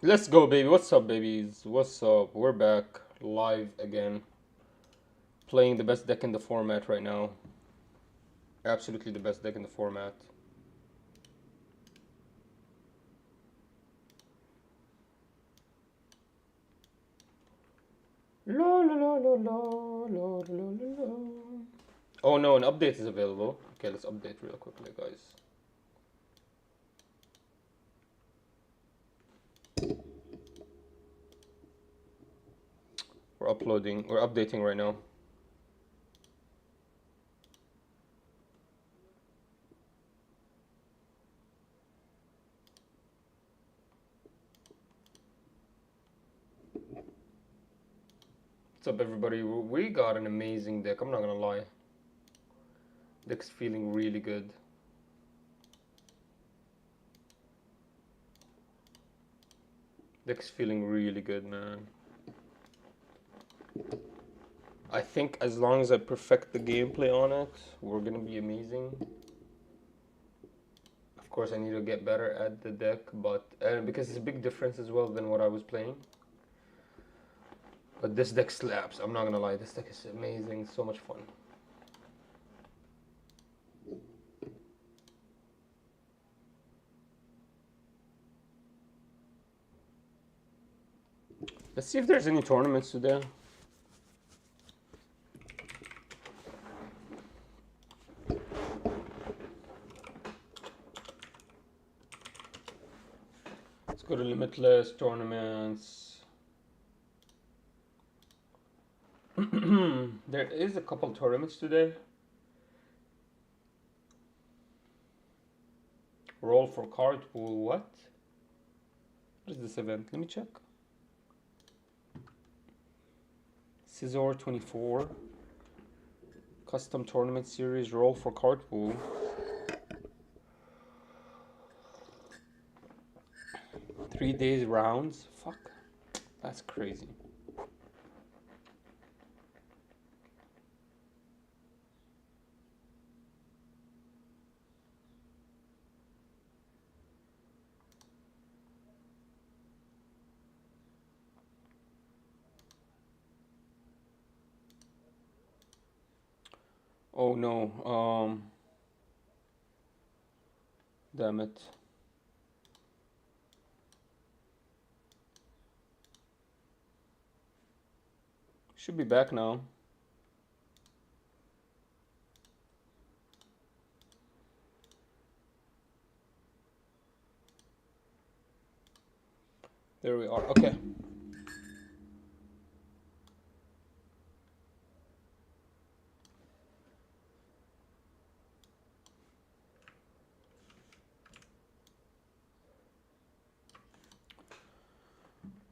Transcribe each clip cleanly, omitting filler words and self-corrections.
Let's go, baby. What's up, babies? What's up? We're back live again. Playing the best deck in the format right now. Absolutely the best deck in the format. La la la la la la la la. Oh no, an update is available. Okay, let's update real quickly, guys. We're updating right now. What's up, everybody? We got an amazing deck, I'm not gonna lie. Deck's feeling really good. Deck's feeling really good, man. I think as long as I perfect the gameplay on it, we're gonna be amazing. Of course, I need to get better at the deck, but because it's a big difference as well than what I was playing. But this deck slaps. I'm not gonna lie, this deck is amazing. So much fun. Let's see if there's any tournaments today. Let's go to Limitless tournaments. There is a couple tournaments today. Roll for card pool. What? What is this event? Let me check. Scissor 24. Custom tournament series. Roll for card pool. Three days rounds. Fuck. That's crazy. Oh no. Damn it. Should be back now. There we are. Okay.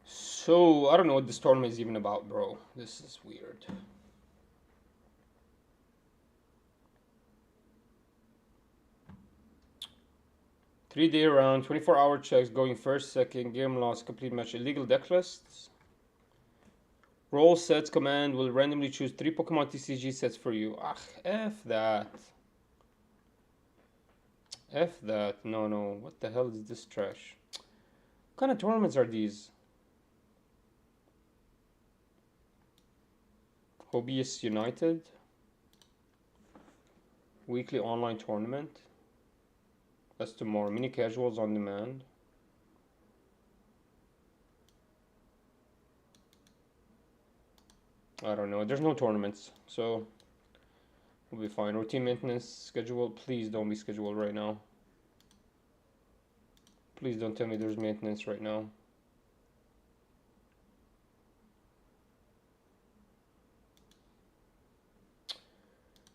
So, I don't know what this tournament is even about, bro. This is weird. Three-day round, 24-hour checks, going first, second, game loss, complete match, illegal deck lists. Roll sets command will randomly choose 3 Pokemon TCG sets for you. Ah, F that. F that. No, no. What the hell is this trash? What kind of tournaments are these? Hobbyists United. Weekly online tournament. That's tomorrow. Mini casuals on demand. I don't know. There's no tournaments, so we'll be fine. Routine maintenance schedule. Please don't be scheduled right now. Please don't tell me there's maintenance right now.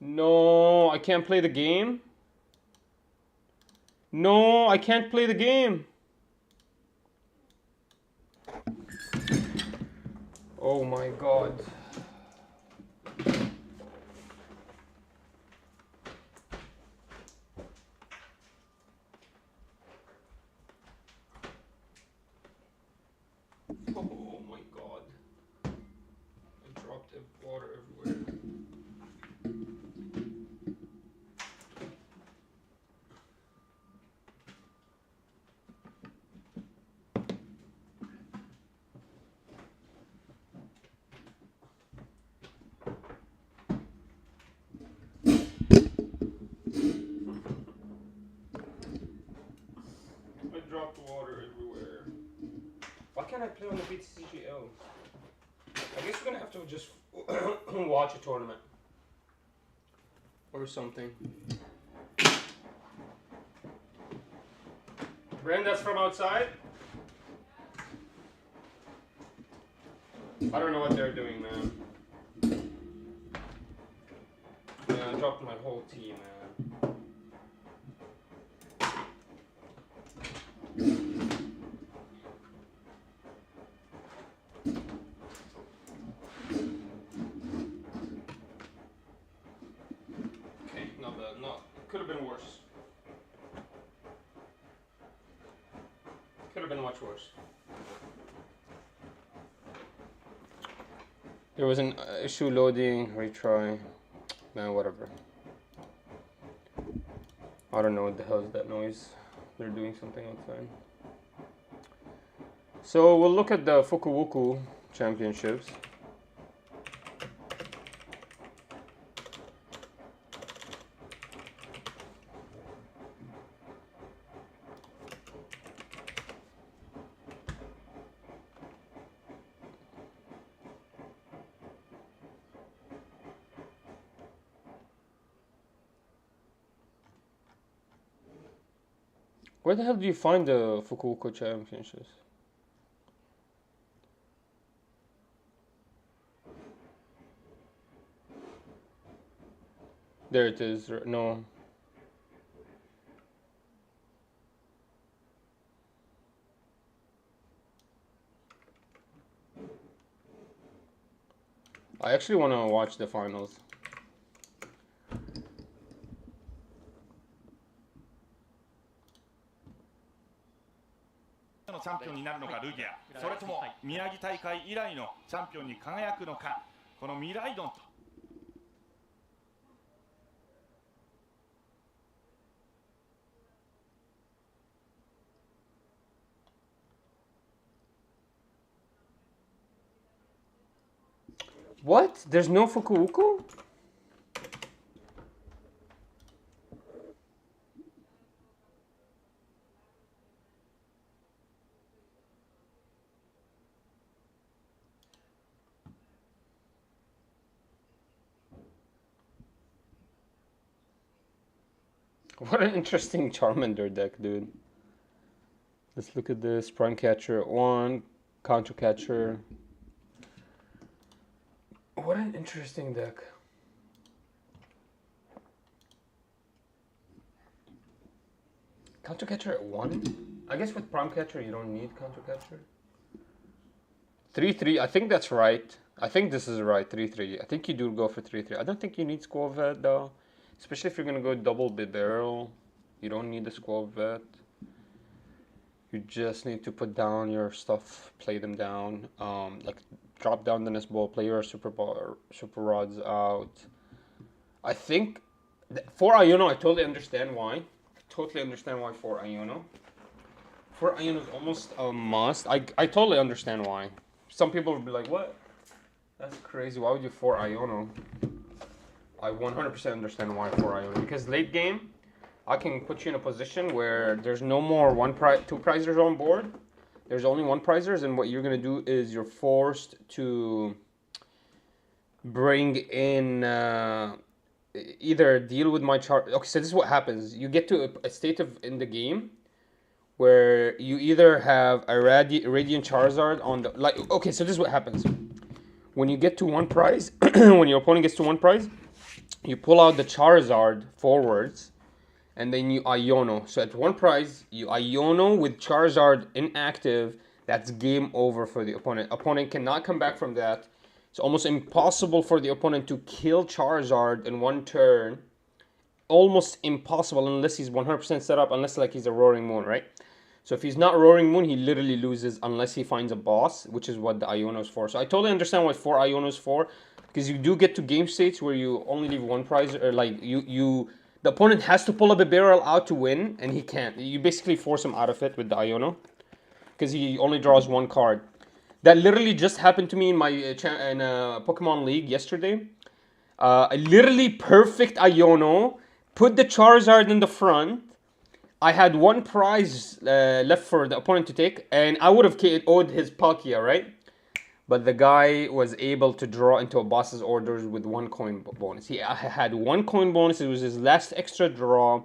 No, I can't play the game. No, I can't play the game. Oh my god. Oh my god. I dropped water everywhere. dropped water everywhere. Why can't I play on the 𝐂𝐶GL? I guess we're gonna have to just watch a tournament. Or something. Brenda's from outside? I don't know what they're doing, man. Yeah, I dropped my whole tea, man. Okay, not bad. No, could have been worse. Could have been much worse. There was an issue loading, retry. Man, whatever. I don't know what the hell is that noise. They're doing something outside. So we'll look at the Fukuoka championships. Where the hell do you find the Fukuoka championships? There it is. No. I actually want to watch the finals. のチャンピオンになるのかルギア、それとも宮城大会以来のチャンピオンに輝くのか、このミライドンと。What? There's no Fukuoka? What an interesting Charmander deck, dude. Let's look at this. Prime Catcher 1, Counter Catcher. What an interesting deck. Counter Catcher at 1? I guess with Prime Catcher you don't need Counter Catcher. 3-3, I think that's right. I think this is right, 3-3. I think you do go for 3-3. I don't think you need Squall Vet though. Especially if you're gonna go double big barrel. You don't need the Squall Vet. You just need to put down your stuff, play them down. Like drop down the nest ball, play your super rods out. I think for Iono, I totally understand why. I totally understand why for Iono. For Iono is almost a must. I totally understand why. Some people would be like, what? That's crazy. Why would you for Iono? I 100% understand why for Iono. Because late game, I can put you in a position where there's no more two prizers on board. There's only one prizers, and what you're gonna do is you're forced to bring in either deal with my chart. Okay, so this is what happens. You get to a state in the game where you either have a Radiant Charizard on the Okay, so this is what happens. When you get to one prize, when your opponent gets to one prize, you pull out the Charizard forwards. And then you Iono. So at one prize, you Iono with Charizard inactive. That's game over for the opponent. Opponent cannot come back from that. It's almost impossible for the opponent to kill Charizard in one turn. Almost impossible unless he's 100% set up. Unless like he's a Roaring Moon, right? So if he's not Roaring Moon, he literally loses unless he finds a boss, which is what the Iono is for. So I totally understand what 4 Iono is for. Because you do get to game states where you only leave one prize. Or like the opponent has to pull up a barrel out to win, and he can't. You basically force him out of it with the Iono, because he only draws one card. That literally just happened to me in my Pokemon League yesterday. I literally perfect Iono, put the Charizard in the front, I had one prize left for the opponent to take, and I would have KO'd his Palkia, right? But the guy was able to draw into a boss's orders with 1 coin bonus. He had 1 coin bonus. It was his last extra draw.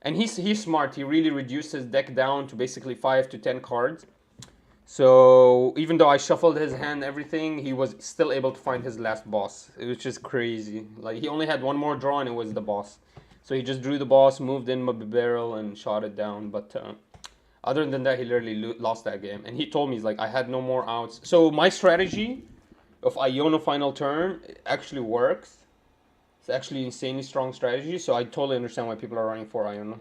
And he's smart. He really reduced his deck down to basically 5 to 10 cards. So even though I shuffled his hand, everything, he was still able to find his last boss. It was just crazy. Like, he only had one more draw and it was the boss. So he just drew the boss, moved in my barrel, and shot it down. But other than that, he literally lost that game. And he told me, he's like, I had no more outs. So my strategy of Iono final turn actually works. It's actually insanely strong strategy. So I totally understand why people are running for Iono.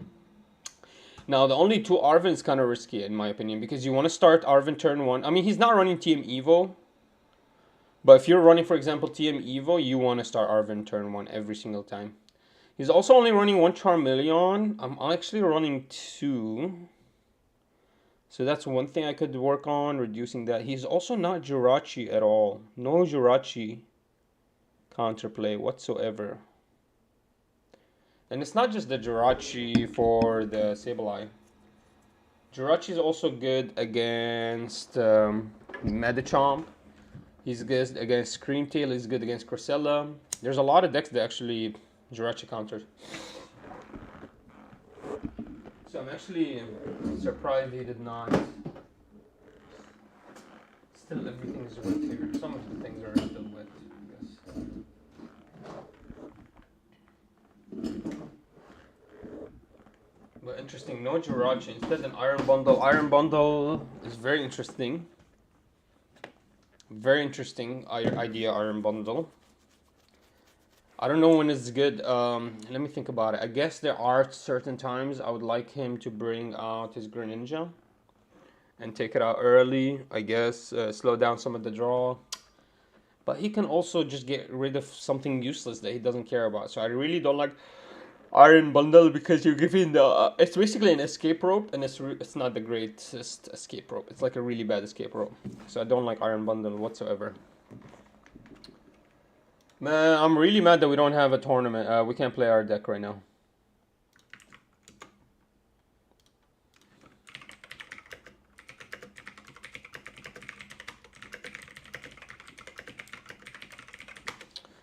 Now, the only two Arven is kind of risky, in my opinion, because you want to start Arven turn 1. I mean, he's not running Tm-Evo. But if you're running, for example, Tm-Evo, you want to start Arven turn 1 every single time. He's also only running 1 Charmeleon. I'm actually running 2. So that's one thing I could work on, reducing that. He's also not Jirachi at all. No Jirachi counterplay whatsoever. And it's not just the Jirachi for the Sableye. Jirachi is also good against Medichomp. He's good against Screamtail. He's good against Cresselia. There's a lot of decks that actually Jirachi counters. So I'm actually surprised he did not. Still, everything is wet here. Some of the things are still wet, I guess. But interesting, no Jirachi. Instead, an Iron Bundle. Iron Bundle is very interesting. Very interesting idea, Iron Bundle. I don't know when it's good. Let me think about it. I guess there are certain times I would like him to bring out his Greninja and take it out early. I guess slow down some of the draw. But he can also just get rid of something useless that he doesn't care about. So I really don't like Iron Bundle because you're giving the... it's basically an escape rope, and it's not the greatest escape rope. It's like a really bad escape rope. So I don't like Iron Bundle whatsoever. Man, I'm really mad that we don't have a tournament. We can't play our deck right now.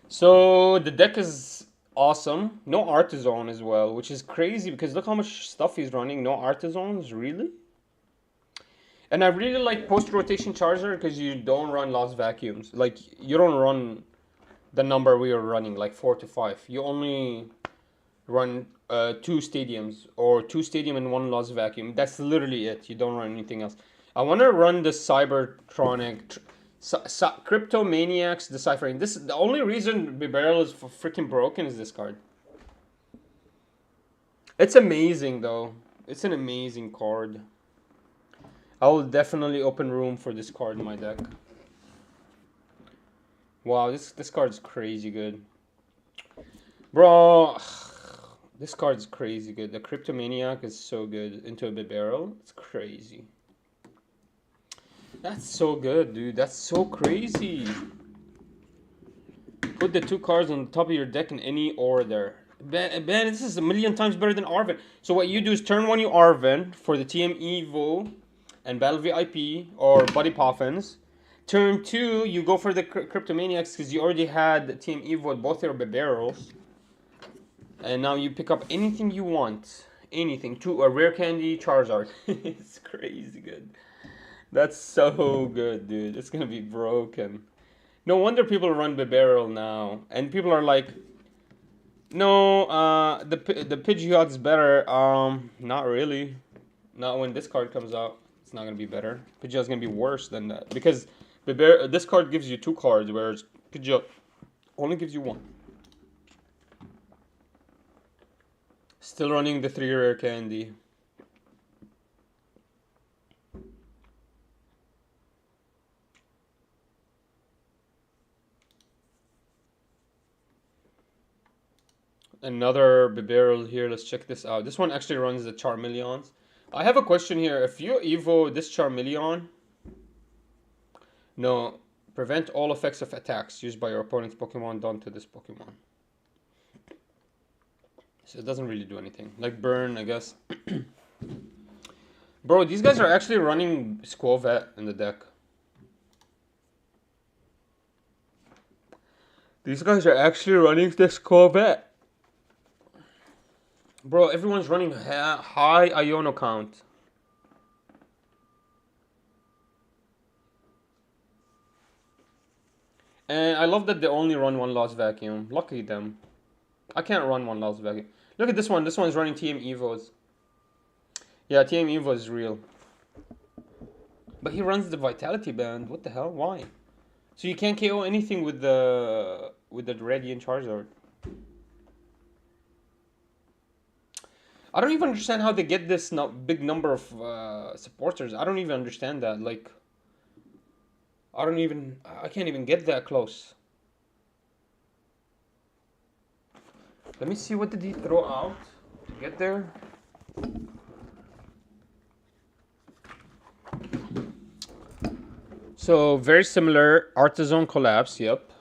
So the deck is awesome. No Artisan as well, which is crazy because look how much stuff he's running. No Artisans, really? And I really like post-rotation Charizard because you don't run Lost Vacuums. Like, you don't run the number we are running, like 4 to 5. You only run 2 stadiums, or 2 stadium and 1 Lost Vacuum. That's literally it. You don't run anything else. I want to run the Cybertronic... Cryptomaniacs Deciphering. This the only reason Bibarel is freaking broken is this card. It's amazing though. It's an amazing card. I will definitely open room for this card in my deck. Wow, this card is crazy good. Bro, this card is crazy good. The Cryptomaniac is so good into a Bibarel. It's crazy. That's so good, dude. That's so crazy. Put the 2 cards on the top of your deck in any order. Man, this is a million times better than Arven. So what you do is turn 1 you Arven for the Tm-Evo and Battle VIP or Buddy Poffins. Turn 2 you go for the Cryptomaniacs because you already had the Tm-Evo with both your Bibarels. And now you pick up anything you want. Anything. A rare candy Charizard. It's crazy good. That's so good, dude. It's gonna be broken. No wonder people run Bibarel now. And people are like, no, the Pidgeot is better. Not really. Not when this card comes out. It's not gonna be better. Pidgeot's gonna be worse than that. Because this card gives you 2 cards, whereas Pidgeot only gives you 1. Still running the 3 rare candy. Another Bibarel here. Let's check this out. This one actually runs the Charmeleons. I have a question here. If you Evo this Charmeleon... No. Prevent all effects of attacks used by your opponent's Pokemon done to this Pokemon. So it doesn't really do anything. Like burn, I guess. Bro, these guys are actually running 𝐂𝐓 in the deck. These guys are actually running this 𝐂𝐓. Bro, everyone's running high Iono count. And I love that they only run one lost vacuum. Lucky them. I can't run one lost vacuum. Look at this one. This one's running Tm-Evos. Yeah, Tm-Evo is real. But he runs the Vitality Band. What the hell? Why? So you can't KO anything with the Radiant Charizard. I don't even understand how they get this big number of supporters. I don't even understand that. Like, I can't even get that close. Let me see, what did he throw out to get there? So very similar. Artisan Collapse, yep.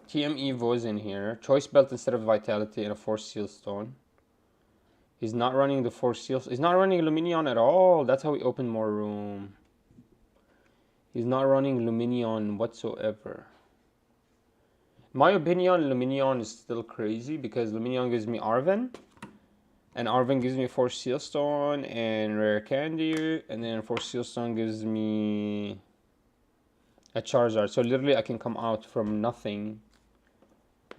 Tm-Evo is in here. Choice Belt instead of Vitality and a Force Seal Stone. He's not running the Force Seal. He's not running Luminion at all. That's how we open more room. He's not running Luminion whatsoever. In my opinion, Luminion is still crazy because Luminion gives me Arven. And Arven gives me Force Seal Stone and Rare Candy. And then Force Seal Stone gives me a Charizard. So literally I can come out from nothing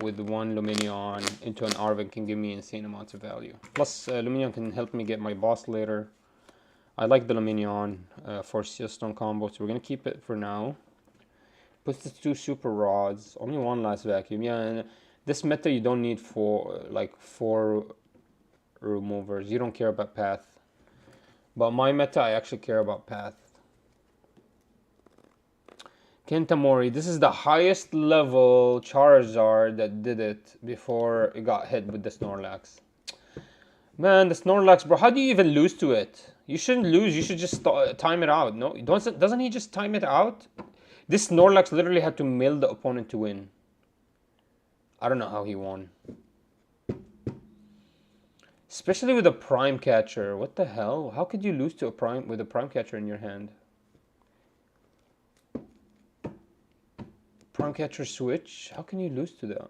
with one Luminion into an Arven, can give me insane amounts of value. Plus Luminion can help me get my boss later. I like the Luminion for Seal Stone combo, so we're going to keep it for now. Puts the 2 Super Rods. Only one last vacuum. Yeah, and this meta you don't need four removers. You don't care about path. But my meta, I actually care about path. Kentamori, this is the highest level Charizard that did it before it got hit with the Snorlax. Man, the Snorlax, bro, how do you even lose to it? You shouldn't lose, you should just time it out. No, doesn't he just time it out? This Snorlax literally had to mill the opponent to win. I don't know how he won. Especially with a Prime Catcher. What the hell? How could you lose to a Prime Catcher in your hand? Prime Catcher switch? How can you lose to that?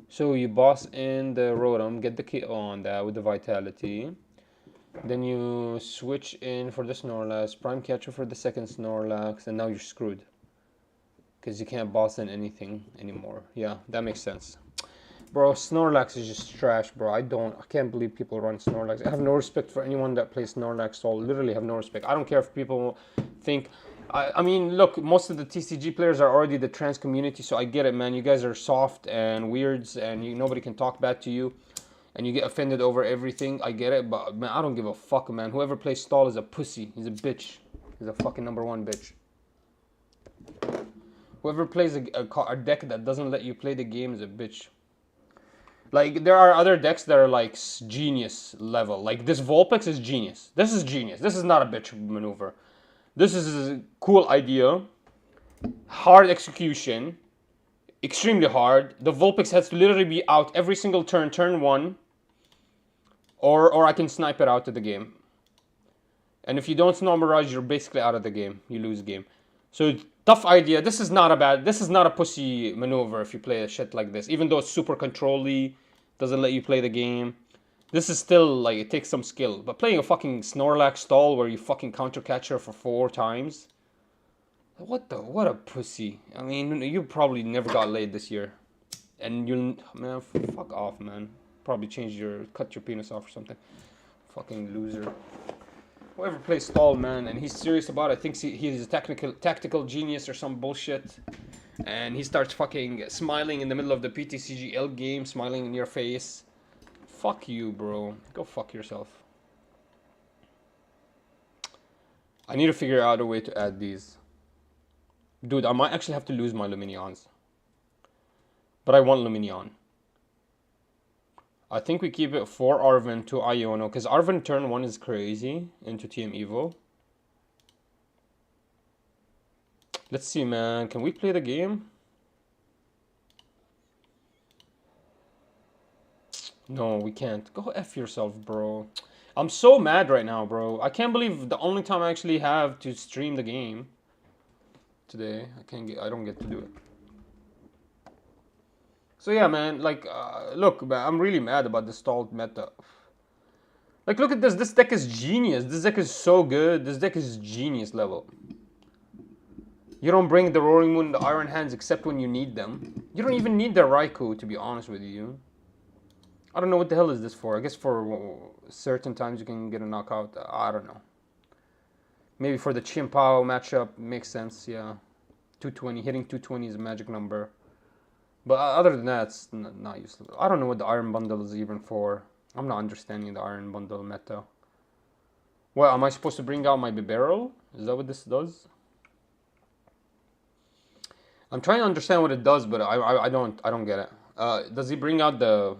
So you boss in the Rotom, get the KO on that with the Vitality. Then you switch in for the Snorlax, Prime Catcher for the second Snorlax, and now you're screwed. Because you can't boss in anything anymore. Yeah, that makes sense. Bro, Snorlax is just trash, bro. I can't believe people run Snorlax. I have no respect for anyone that plays Snorlax, so I literally have no respect. I don't care if people think... I mean, look, most of the TCG players are already the trans community, so I get it, man. You guys are soft and weirds, and nobody can talk back to you, and you get offended over everything. I get it, but, man, I don't give a fuck, man. Whoever plays stall is a pussy. He's a bitch. He's a fucking #1 bitch. Whoever plays a deck that doesn't let you play the game is a bitch. Like, there are other decks that are, like, genius level. Like, this Vulpix is genius. This is genius. This is not a bitch maneuver. This is a cool idea. Hard execution. Extremely hard. The Vulpix has to literally be out every single turn, turn 1. Or I can snipe it out of the game. And if you don't Snow Mirage, you're basically out of the game. You lose game. So, tough idea. This is not a pussy maneuver if you play a shit like this. Even though it's super control-y, doesn't let you play the game. This is still, like, it takes some skill. But playing a fucking Snorlax stall where you fucking counter catch her for 4 times? What a pussy. I mean, you probably never got laid this year. And man, fuck off, man. Probably cut your penis off or something. Fucking loser. Whoever plays stall, man, and he's serious about it, thinks he's a tactical genius or some bullshit. And he starts fucking smiling in the middle of the PTCGL game, smiling in your face. Fuck you, bro. Go fuck yourself. I need to figure out a way to add these. Dude, I might actually have to lose my Luminions. But I want Luminion. I think we keep it for Arven to Iono, because Arven turn 1 is crazy into Tm-Evo. Let's see, man. Can we play the game? No, we can't. Go F yourself, bro. I'm so mad right now, bro. I can't believe the only time I actually have to stream the game today, I don't get to do it. So yeah, man, like, look, man, I'm really mad about the stalled meta. Like, look at this. This deck is genius. This deck is so good. This deck is genius level. You don't bring the Roaring Moon and the Iron Hands except when you need them. You don't even need the Raikou, to be honest with you. I don't know what the hell is this for. I guess for certain times you can get a knockout. I don't know. Maybe for the 𝐿𝐴𝐈 matchup makes sense, yeah. 220, hitting 220 is a magic number. But other than that, it's not useful. I don't know what the Iron Bundle is even for. I'm not understanding the Iron Bundle meta. Well, am I supposed to bring out my Bibarel? Is that what this does? I'm trying to understand what it does, but I don't get it. Does he bring out the...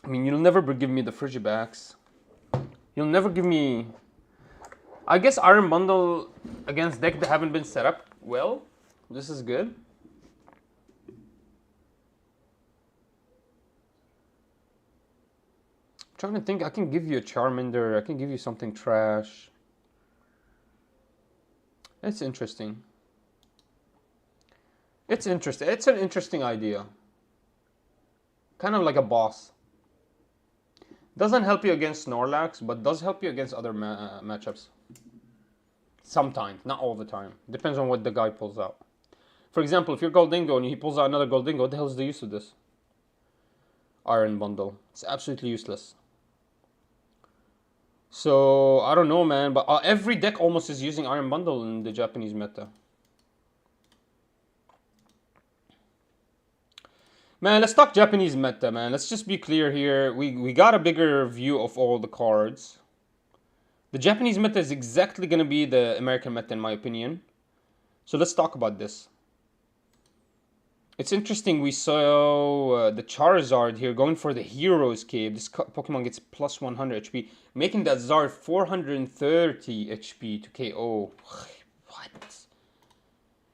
I mean, you'll never give me the Frigibax. You'll never give me... I guess Iron Bundle against decks that haven't been set up well. This is good. I'm trying to think. I can give you a Charmander. I can give you something trash. It's interesting. It's interesting. It's an interesting idea. Kind of like a boss. Doesn't help you against Snorlax, but does help you against other matchups. Sometimes, not all the time. Depends on what the guy pulls out. For example, if you're Goldingo and he pulls out another Goldingo, what the hell is the use of this? Iron Bundle. It's absolutely useless. So, I don't know, man, but every deck almost is using Iron Bundle in the Japanese meta. Man, let's talk Japanese meta, man. Let's just be clear here. We got a bigger view of all the cards. The Japanese meta is exactly going to be the American meta, in my opinion. So let's talk about this. It's interesting, we saw the Charizard here going for the Hero's Cave. This Pokemon gets plus 100 HP, making that Zard 430 HP to KO. What?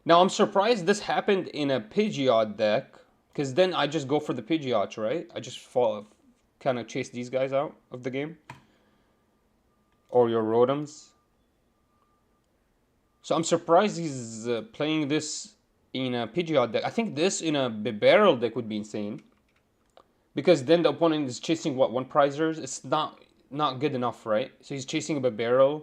Now, I'm surprised this happened in a Pidgeot deck, because then I just go for the Pidgeots, right? I just kind of chase these guys out of the game. Or your Rotoms. So I'm surprised he's playing this in a Pidgeot deck. I think this in a Bibarel deck would be insane. Because then the opponent is chasing, what, one Prizers? It's not good enough, right? So he's chasing a Bibarel.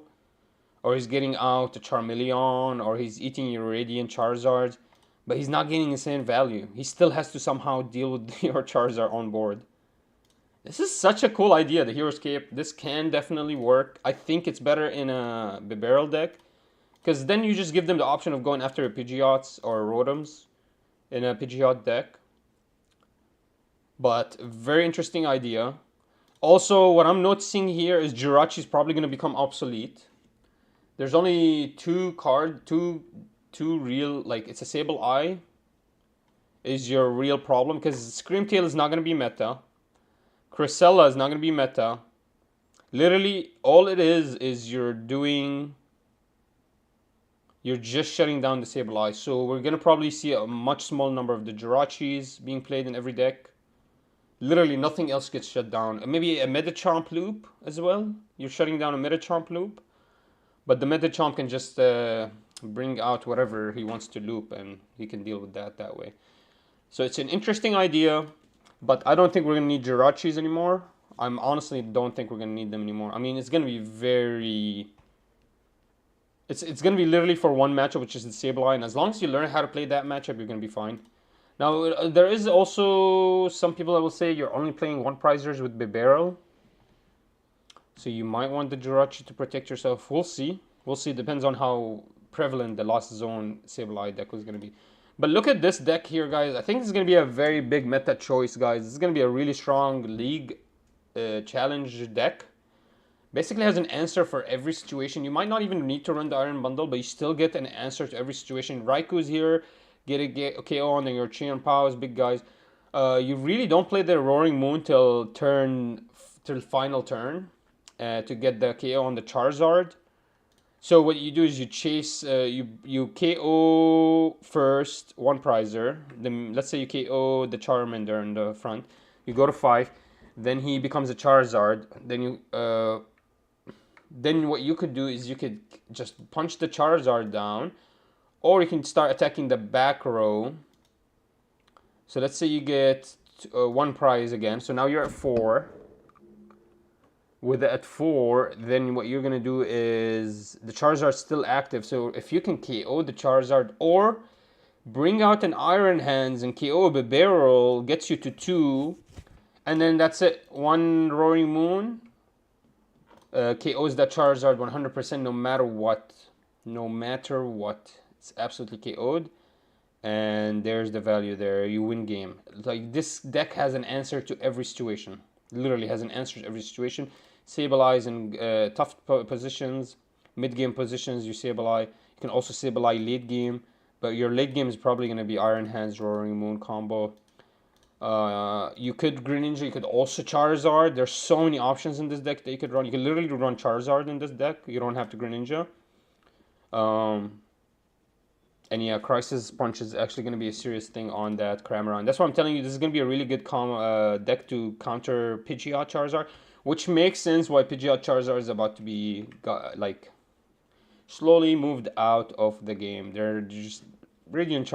Or he's getting out a Charmeleon. Or he's eating your Radiant Charizard. But he's not getting insane value. He still has to somehow deal with your Charizard on board. This is such a cool idea, the Hero's Cape. This can definitely work. I think it's better in a Bibarel deck. Because then you just give them the option of going after Pidgeots or Rotoms in a Pidgeot deck. But very interesting idea. Also, what I'm noticing here is Jirachi is probably going to become obsolete. There's only two real, like, it's a Sableye is your real problem. Because Screamtail is not going to be meta. Cresselia is not going to be meta. Literally, all it is you're just shutting down the Sableye. So we're going to probably see a much small number of the Jirachis being played in every deck. Literally nothing else gets shut down. Maybe a Medichomp loop as well. You're shutting down a Medichomp loop. But the Medichomp can just bring out whatever he wants to loop. And he can deal with that way. So it's an interesting idea. But I don't think we're going to need Jirachis anymore. I honestly don't think we're going to need them anymore. I mean, it's going to be very... It's going to be literally for one matchup, which is the Sableye. And as long as you learn how to play that matchup, you're going to be fine. Now, there is also some people that will say you're only playing one Prizers with Bibarel. So you might want the Jirachi to protect yourself. We'll see. We'll see. Depends on how prevalent the Lost Zone Sableye deck was going to be. But look at this deck here, guys. I think this is going to be a very big meta choice, guys. This is going to be a really strong League challenge deck. Basically has an answer for every situation. You might not even need to run the Iron Bundle, but you still get an answer to every situation. Raiku's here. Get a KO on your 𝐿𝐴𝐈, big guys. You really don't play the Roaring Moon till final turn to get the KO on the Charizard. So what you do is you chase, you KO first one prizer. Then let's say you KO the Charmander in the front. You go to 5, then he becomes a Charizard. Then what you could do is you could just punch the Charizard down, or you can start attacking the back row. So let's say you get one prize again. So now you're at 4. With it at 4, then what you're gonna do is the Charizard's still active. So if you can KO the Charizard or bring out an Iron Hands and KO a Bibarel, gets you to 2, and then that's it. One Roaring Moon KOs that Charizard 100% no matter what. No matter what. It's absolutely KO'd. And there's the value there. You win game. Like, this deck has an answer to every situation. Literally has an answer to every situation. Sableye in tough positions, mid-game positions, you Sableye. You can also Sableye late game, but your late game is probably going to be Iron Hands, Roaring Moon combo. You could Greninja, you could also Charizard. There's so many options in this deck that you could run. You can literally run Charizard in this deck. You don't have to Greninja. And yeah, Crisis Punch is actually going to be a serious thing on that Cramorant. That's why I'm telling you, this is going to be a really good deck to counter Pidgeot Charizard. Which makes sense why Pidgeot Charizard is about to be, slowly moved out of the game. They're just... Pidgeot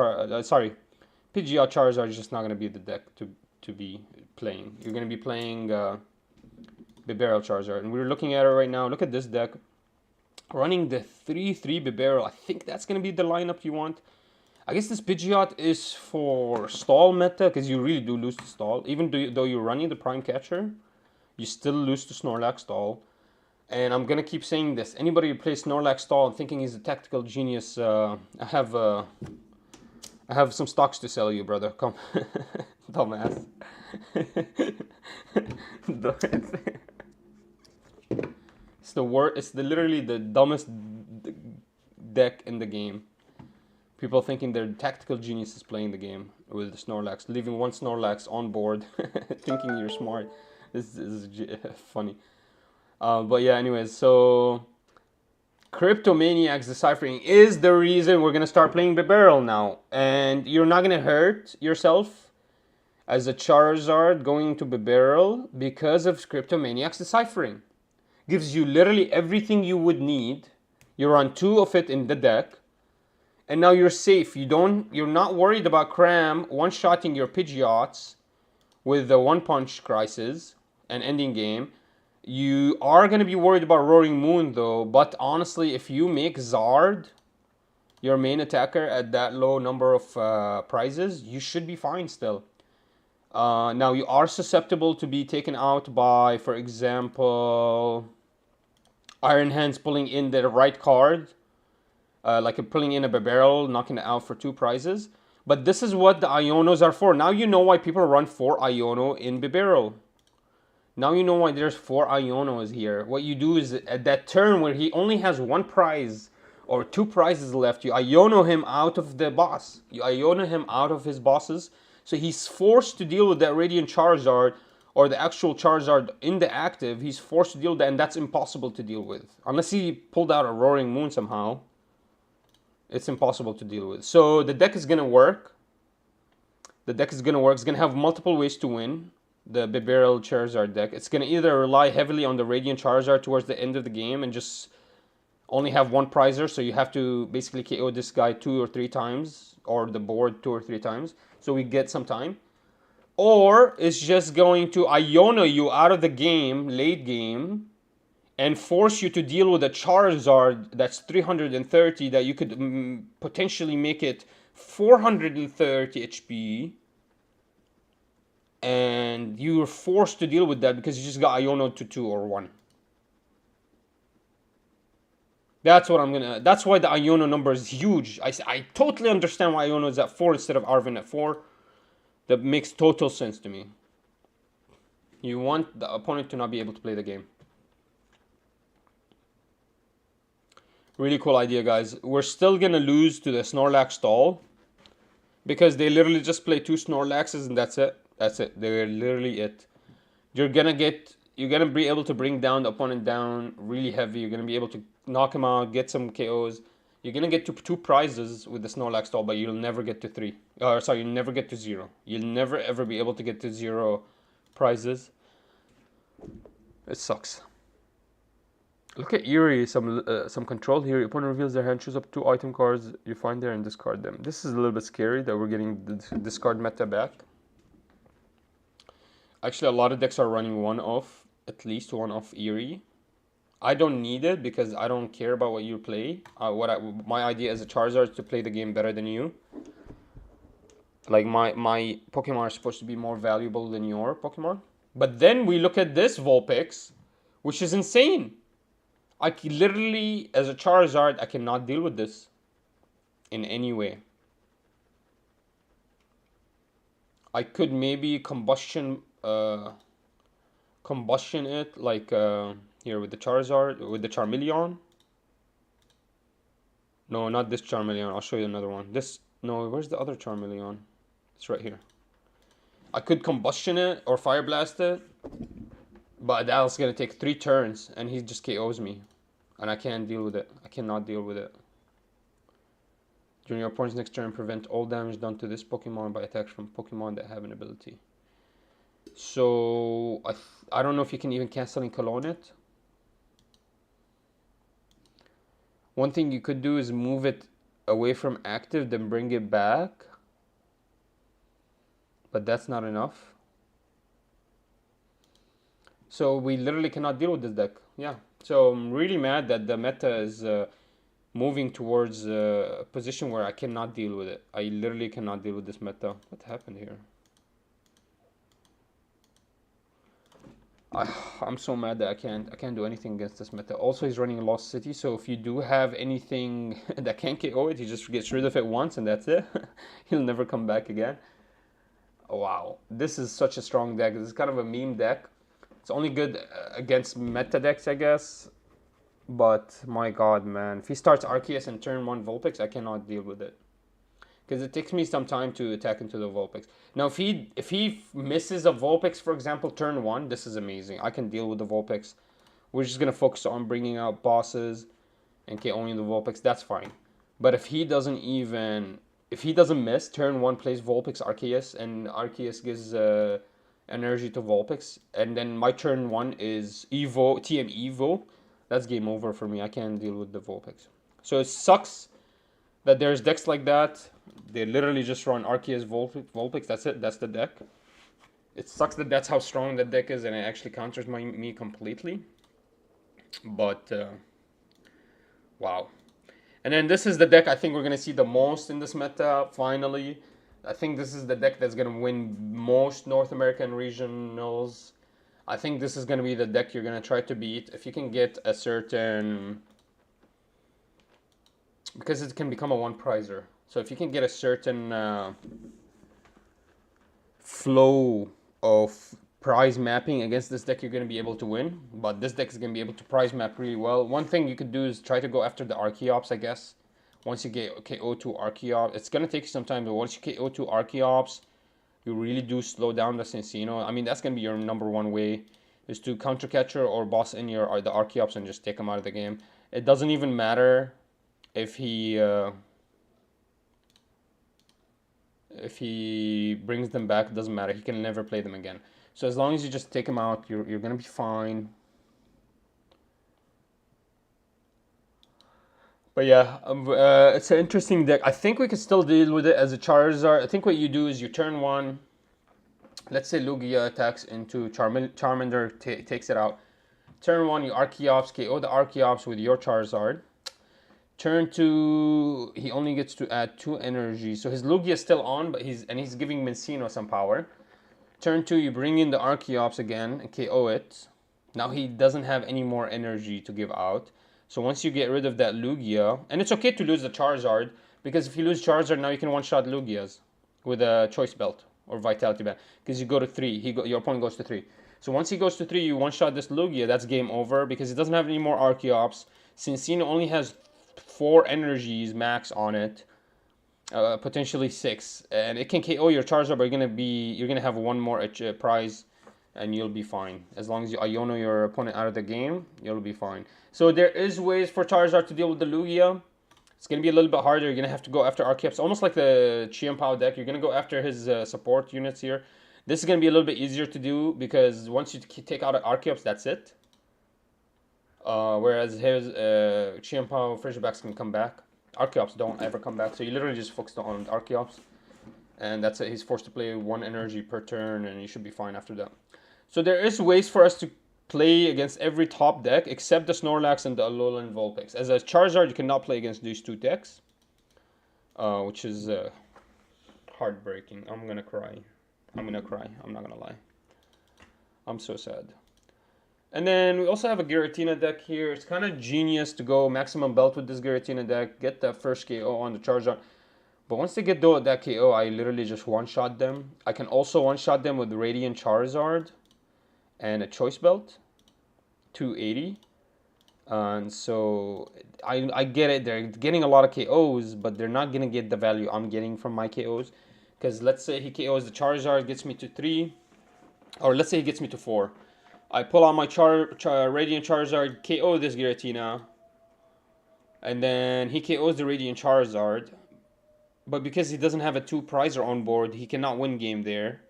Charizard is just not going to be the deck to be playing. You're going to be playing Bibarel Charizard. And we're looking at it right now. Look at this deck. Running the 3-3 Bibarel. I think that's going to be the lineup you want. I guess this Pidgeot is for stall meta, because you really do lose to stall. Even though you're running the Prime Catcher, you still lose to Snorlax stall. And I'm going to keep saying this. Anybody who plays Snorlax stall and thinking he's a tactical genius, I have some stocks to sell you, brother. Come. Dumbass. It's literally the dumbest deck in the game. People thinking they're tactical geniuses playing the game with the Snorlax, leaving one Snorlax on board, thinking you're smart. This is funny. But yeah, anyways, so Cryptomaniac's Deciphering is the reason we're gonna start playing Bibarel now, and you're not gonna hurt yourself as a Charizard going to Bibarel because of Cryptomaniac's Deciphering. Gives you literally everything you would need. You run 2 of it in the deck, and now you're safe. You're not worried about Cram one-shotting your Pidgeots with the one-punch Crisis and ending game. You are going to be worried about Roaring Moon though, but honestly, if you make Zard your main attacker at that low number of prizes, you should be fine still. Now, you are susceptible to be taken out by, for example, Iron Hands pulling in the right card. Like pulling in a Bibarel, knocking it out for 2 prizes. But this is what the Ionos are for. Now you know why people run 4 Iono in Bibarel. Now you know why there's 4 Ionos here. What you do is, at that turn where he only has 1 prize or 2 prizes left, you Iono him out of the boss. You Iono him out of his bosses. So he's forced to deal with that Radiant Charizard, or the actual Charizard in the active. He's forced to deal with that, and that's impossible to deal with. Unless he pulled out a Roaring Moon somehow. It's impossible to deal with. So the deck is going to work. The deck is going to work. It's going to have multiple ways to win. The Bibarel Charizard deck. It's going to either rely heavily on the Radiant Charizard towards the end of the game and just only have 1 prizer. So you have to basically KO this guy 2 or 3 times. Or the board 2 or 3 times. So we get some time. Or it's just going to Iono you out of the game, late game, and force you to deal with a Charizard that's 330 that you could potentially make it 430 HP. And you're forced to deal with that because you just got Iono to 2 or 1. That's why the Iono number is huge. I totally understand why Iono is at 4 instead of Arven at 4. That makes total sense to me. You want the opponent to not be able to play the game. Really cool idea, guys. We're still gonna lose to the Snorlax stall because they literally just play 2 Snorlaxes and that's it. That's it. They're literally it. You're gonna be able to bring down the opponent down really heavy. You're gonna be able to knock him out, get some KOs. You're gonna get to 2 prizes with the Snorlax doll, but you'll never get to 3. Sorry, you'll never get to 0. You'll never ever be able to get to 0 prizes. It sucks. Look at Eerie, some control here. Your opponent reveals their hand, choose up 2 item cards you find there and discard them. This is a little bit scary that we're getting the discard meta back. Actually, a lot of decks are running one off, at least one off Eerie. I don't need it because I don't care about what you play. My idea as a Charizard is to play the game better than you. Like my Pokemon are supposed to be more valuable than your Pokemon. But then we look at this Vulpix, which is insane. Literally, as a Charizard, I cannot deal with this in any way. I could maybe combustion it, like here with the Charizard, with the Charmeleon. No, not this Charmeleon. I'll show you another one. No, where's the other Charmeleon? It's right here. I could combustion it or Fire Blast it, but that's gonna take 3 turns, and he just KOs me, and I can't deal with it. I cannot deal with it. During your opponent's next turn, prevent all damage done to this Pokemon by attacks from Pokemon that have an ability. So I don't know if you can even cancel and clone it. One thing you could do is move it away from active, then bring it back. But that's not enough. So we literally cannot deal with this deck. Yeah. So I'm really mad that the meta is moving towards a position where I cannot deal with it. I literally cannot deal with this meta. What happened here? I'm so mad that I can't do anything against this meta. Also, he's running a Lost City, so if you do have anything that can KO it, he just gets rid of it once and that's it. He'll never come back again. Wow, this is such a strong deck. This is kind of a meme deck. It's only good against meta decks, I guess. But my god, man, if he starts Arceus and turn 1 Vulpix, I cannot deal with it. Because it takes me some time to attack into the Vulpix. Now, if he misses a Vulpix, for example, turn 1, this is amazing. I can deal with the Vulpix. We're just going to focus on bringing out bosses and KOing the Vulpix. That's fine. But if he doesn't miss, turn 1 plays Vulpix Arceus, and Arceus gives energy to Vulpix, and then my turn 1 is Tm-Evo, that's game over for me. I can't deal with the Vulpix. So it sucks that there's decks like that. They literally just run Arceus Vulpix. That's it. That's the deck. It sucks that that's how strong that deck is, and it actually counters me completely. But wow. And then this is the deck I think we're gonna see the most in this meta. Finally, I think this is the deck that's gonna win most North American regionals. I think this is gonna be the deck you're gonna try to beat if you can get a certain, because it can become a 1-prizer. So if you can get a certain flow of prize mapping against this deck, you're going to be able to win. But this deck is going to be able to prize map really well. One thing you could do is try to go after the Archeops, I guess. Once you get KO2 Archeops, it's going to take you some time, but once you KO2 Archeops, you really do slow down the Cinccino. I mean, that's going to be your #1 way, is to counter catcher or boss in the Archeops and just take him out of the game. It doesn't even matter if he brings them back. It doesn't matter. He can never play them again. So as long as you just take him out, you're gonna be fine. But yeah, it's an interesting deck. I think we can still deal with it as a Charizard. I think what you do is you turn 1. Let's say Lugia attacks into Charmander, takes it out. Turn 1, you Archeops, KO the Archeops with your Charizard. Turn 2, he only gets to add 2 energy. So his Lugia is still on, but he's giving Minccino some power. Turn 2, you bring in the Archeops again and KO it. Now he doesn't have any more energy to give out. So once you get rid of that Lugia, and it's okay to lose the Charizard, because if you lose Charizard, now you can one-shot Lugias with a Choice Belt or Vitality Band, because you go to 3. Your opponent goes to 3. So once he goes to 3, you one-shot this Lugia. That's game over because he doesn't have any more Archeops. Cinccino only has 4 energies max on it, potentially 6, and it can KO your Charizard, but you're gonna have 1 more prize and you'll be fine. As long as you Iono your opponent out of the game, you'll be fine. So there is ways for Charizard to deal with the Lugia. It's going to be a little bit harder. You're going to have to go after Archeops. Almost like the Qianpao deck. You're going to go after his support units here. This is going to be a little bit easier to do because once you take out Archeops, that's it. Whereas his Qianpao Frigibax can come back. Archeops don't ever come back. So you literally just focus on Archeops. And that's it. He's forced to play 1 energy per turn and you should be fine after that. So there is ways for us to play against every top deck except the Snorlax and the Alolan Vulpix. As a Charizard, you cannot play against these 2 decks, which is heartbreaking. I'm gonna cry. I'm gonna cry. I'm not gonna lie. I'm so sad. And then we also have a Giratina deck here. It's kind of genius to go maximum belt with this Giratina deck, get that first KO on the Charizard. But once they get that KO, I literally just one-shot them. I can also one-shot them with Radiant Charizard and a Choice Belt, 280. And so I get it. They're getting a lot of KOs, but they're not going to get the value I'm getting from my KOs. Because let's say he KOs the Charizard, gets me to 3. Or let's say he gets me to 4. I pull out my Radiant Charizard, KO this Giratina. And then he KOs the Radiant Charizard. But because he doesn't have a 2 Prizer on board, he cannot win game there.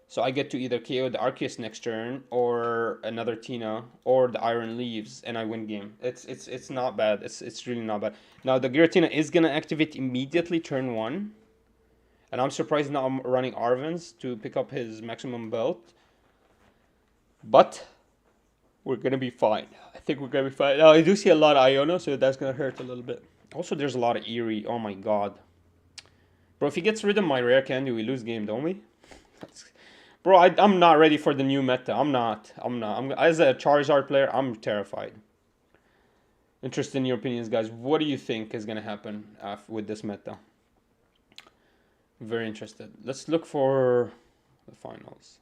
So I get to either KO the Arceus next turn, or another Tina, or the Iron Leaves, and I win game. It's not bad. It's really not bad. Now the Giratina is gonna activate immediately turn 1, and I'm surprised now I'm running Arven's to pick up his maximum belt. But we're gonna be fine. I think we're gonna be fine. Now I do see a lot of Iono, so that's gonna hurt a little bit. Also, there's a lot of Eerie. Oh my god. Bro, if he gets rid of my rare candy, we lose game, don't we? Bro, I'm not ready for the new meta. I'm not. As a Charizard player, I'm terrified. Interested in your opinions, guys. What do you think is going to happen with this meta? Very interested. Let's look for the finals.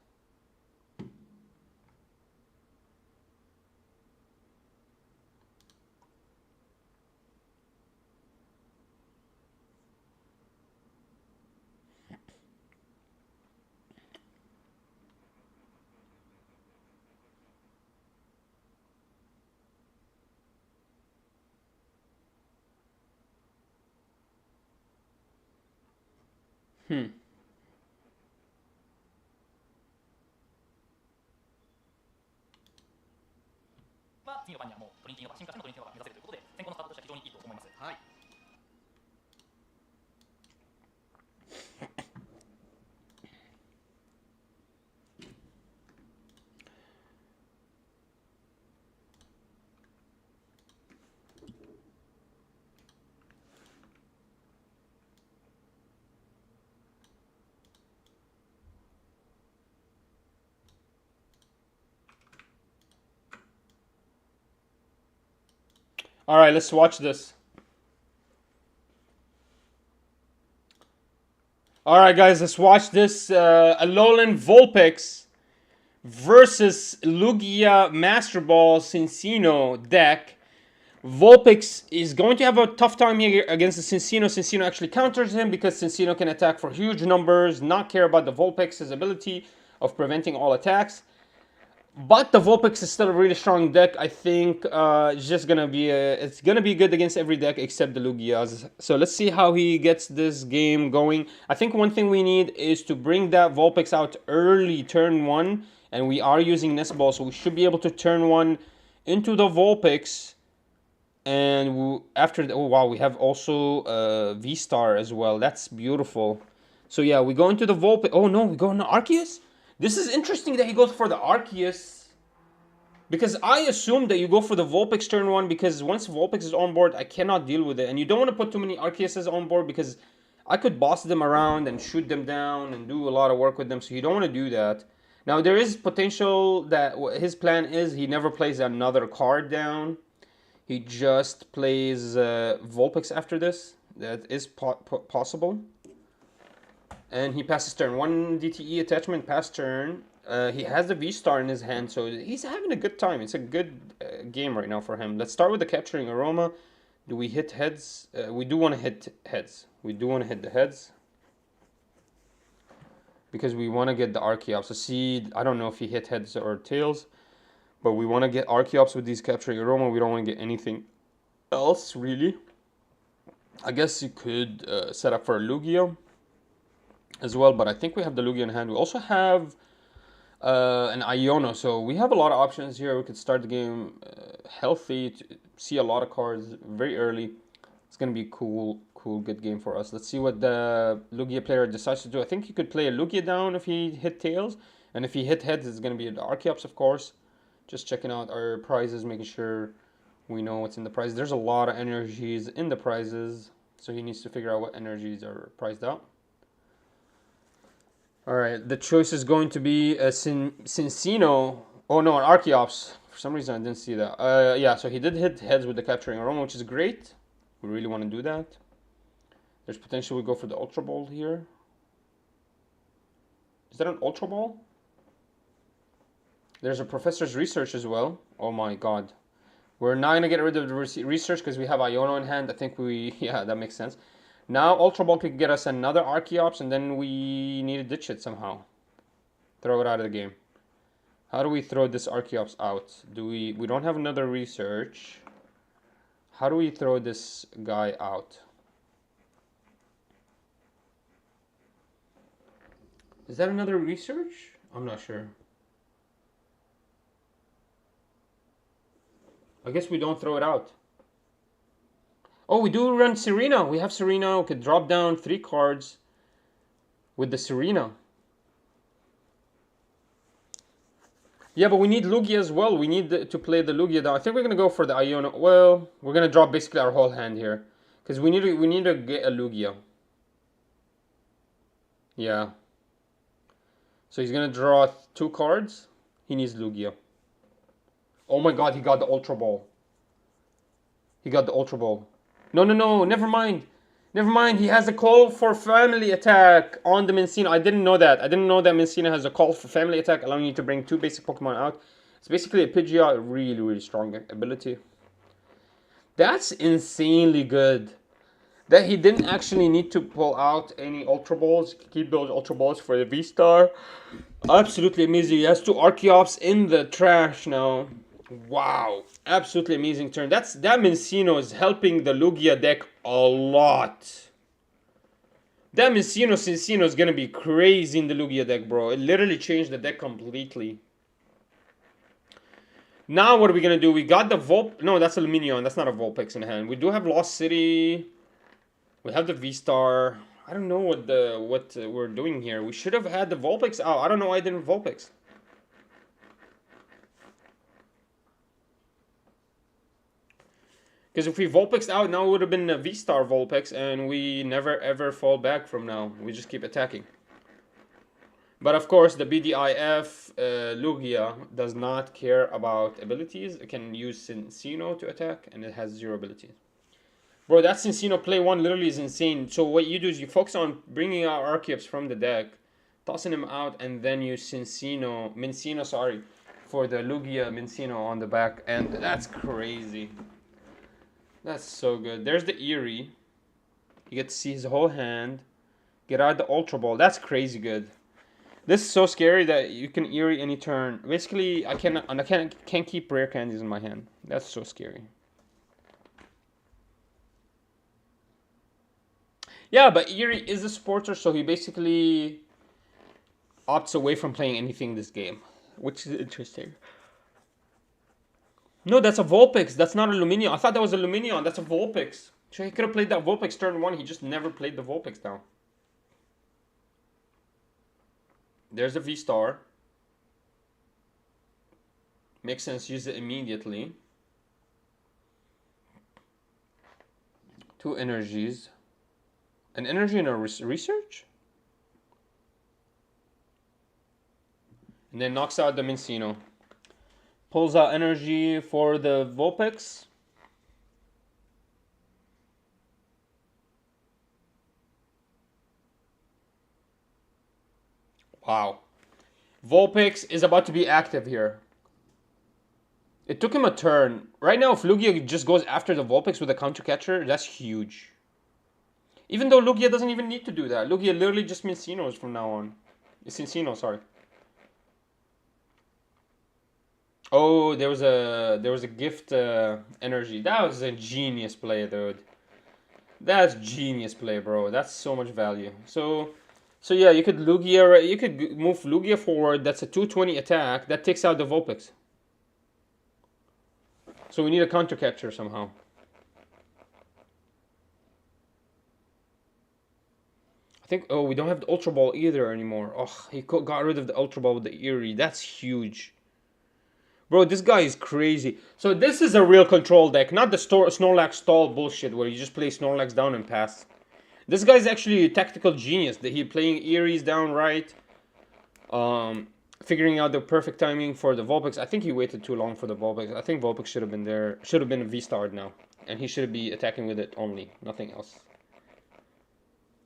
All right, let's watch this. All right, guys, let's watch this. Alolan Vulpix versus Lugia Master Ball Cincino deck. Vulpix is going to have a tough time here against the Cincino. Cincino actually counters him because Cincino can attack for huge numbers, not care about the Vulpix's ability of preventing all attacks. But the Vulpix is still a really strong deck. I think it's just gonna be it's gonna be good against every deck except the Lugias. So let's see how he gets this game going. I think one thing we need is to bring that Vulpix out early turn 1, and we are using Nest Ball, so we should be able to turn 1 into the Vulpix. And after oh wow, we have also V-Star as well. That's beautiful. So yeah, we go into the Vulpix. Oh no, we go into Arceus. This is interesting that he goes for the Arceus, because I assume that you go for the Vulpix turn 1, because once Vulpix is on board, I cannot deal with it. And you don't want to put too many Arceuses on board because I could boss them around and shoot them down and do a lot of work with them, so you don't want to do that. Now, there is potential that his plan is he never plays another card down. He just plays Vulpix after this. That is possible. And he passes turn. 1 DTE attachment, pass turn. He has the V-Star in his hand, so he's having a good time. It's a good game right now for him. Let's start with the Capturing Aroma. Do we hit heads? We do want to hit heads. We do want to hit the heads. because we want to get the Archeops. So see, I don't know if he hit heads or tails, but we want to get Archeops with these capturing Aroma. We don't want to get anything else, really. I guess you could set up for a Lugia as well, but I think we have the Lugia in hand. We also have an Iono, so we have a lot of options here. We could start the game healthy, to see a lot of cards very early. It's going to be cool, good game for us. Let's see what the Lugia player decides to do. I think he could play a Lugia down if he hit tails, and if he hit heads, it's going to be the Archeops, of course. Just checking out our prizes, making sure we know what's in the prize. There's a lot of energies in the prizes, so he needs to figure out what energies are priced out. Alright, the choice is going to be a Cinccino. Oh no, an Archeops. For some reason I didn't see that. Yeah, so he did hit heads with the Capturing Aroma, which is great. We really want to do that. There's potential we go for the Ultra Ball here. Is that an Ultra Ball? There's a Professor's Research as well. Oh my god. We're not going to get rid of the Research because we have Iono in hand. I think yeah, that makes sense. Now Ultra Ball could get us another Archeops, and then we need to ditch it somehow. Throw it out of the game. How do we throw this Archeops out? We don't have another Research. How do we throw this guy out? Is that another Research? I'm not sure. I guess we don't throw it out. Oh, we do run Serena. We have Serena. We could drop down 3 cards with the Serena. Yeah, but we need Lugia as well. We need to play the Lugia down. I think we're going to go for the Iono. Well, we're going to drop basically our whole hand here. Because we need to get a Lugia. Yeah. So he's going to draw 2 cards. He needs Lugia. Oh my god, he got the Ultra Ball. He got the Ultra Ball. No, never mind. Never mind, he has a call for family attack on the Minccino. I didn't know that. I didn't know that Minccino has a call for family attack, allowing you to bring 2 basic Pokemon out. It's basically a Pidgeot, really, really strong ability. That's insanely good. That he didn't actually need to pull out any Ultra Balls. Keep those Ultra Balls for the V-Star. Absolutely amazing. He has 2 Archeops in the trash now. Wow, absolutely amazing turn. That Minccino is helping the Lugia deck a lot. That Cinccino is gonna be crazy in the Lugia deck, bro. It literally changed the deck completely. Now what are we gonna do? We got the No, that's a Lumineon. That's not a Vulpix in hand. We do have Lost City. We have the V-Star. I don't know what we're doing here. We should have had the Vulpix out. I don't know why I didn't Vulpix. Because if we Vulpixed out, now it would have been a V-Star Vulpix, and we never ever fall back from now. We just keep attacking. But of course, the BDIF Lugia does not care about abilities. It can use Cinccino to attack, and it has 0 abilities. Bro, that Cinccino play 1 literally is insane. So what you do is you focus on bringing out Archeops from the deck, tossing him out, and then use Minccino, sorry, for the Lugia Minccino on the back. And that's crazy. That's so good. There's the Eerie. You get to see his whole hand. Get out the Ultra Ball. That's crazy good. This is so scary that you can Eerie any turn. Basically, I can't keep rare candies in my hand. That's so scary. Yeah, but Eerie is a supporter, so he basically opts away from playing anything this game, which is interesting. No, that's a Vulpix. That's not a Lumineon. I thought that was a Lumineon. That's a Vulpix. So he could have played that Vulpix turn 1. He just never played the Vulpix down. There's a V-Star. Makes sense. Use it immediately. 2 energies. An energy and a research? And then knocks out the Minccino. Pulls out energy for the Vulpix. Wow. Vulpix is about to be active here. It took him a turn. Right now, if Lugia just goes after the Vulpix with a counter catcher, that's huge. Even though Lugia doesn't even need to do that. Lugia literally just Minccinos from now on. Cincino, sorry. Oh, there was a gift energy. That was a genius play, dude. That's genius play, bro. That's so much value. So yeah, you could Lugia. You could move Lugia forward. That's a 220 attack. That takes out the Vulpix. So we need a counter catcher somehow. I think. Oh, we don't have the Ultra Ball either anymore. Oh, he got rid of the Ultra Ball with the 𝐈𝐈. That's huge. Bro, this guy is crazy. So this is a real control deck, not the Snorlax stall bullshit where you just play Snorlax down and pass. This guy's actually a tactical genius. That he playing 𝐈𝐈s down right, figuring out the perfect timing for the Vulpix. I think he waited too long for the Vulpix. I think Vulpix should have been there. Should have been a V-starred now, and he should be attacking with it only, nothing else.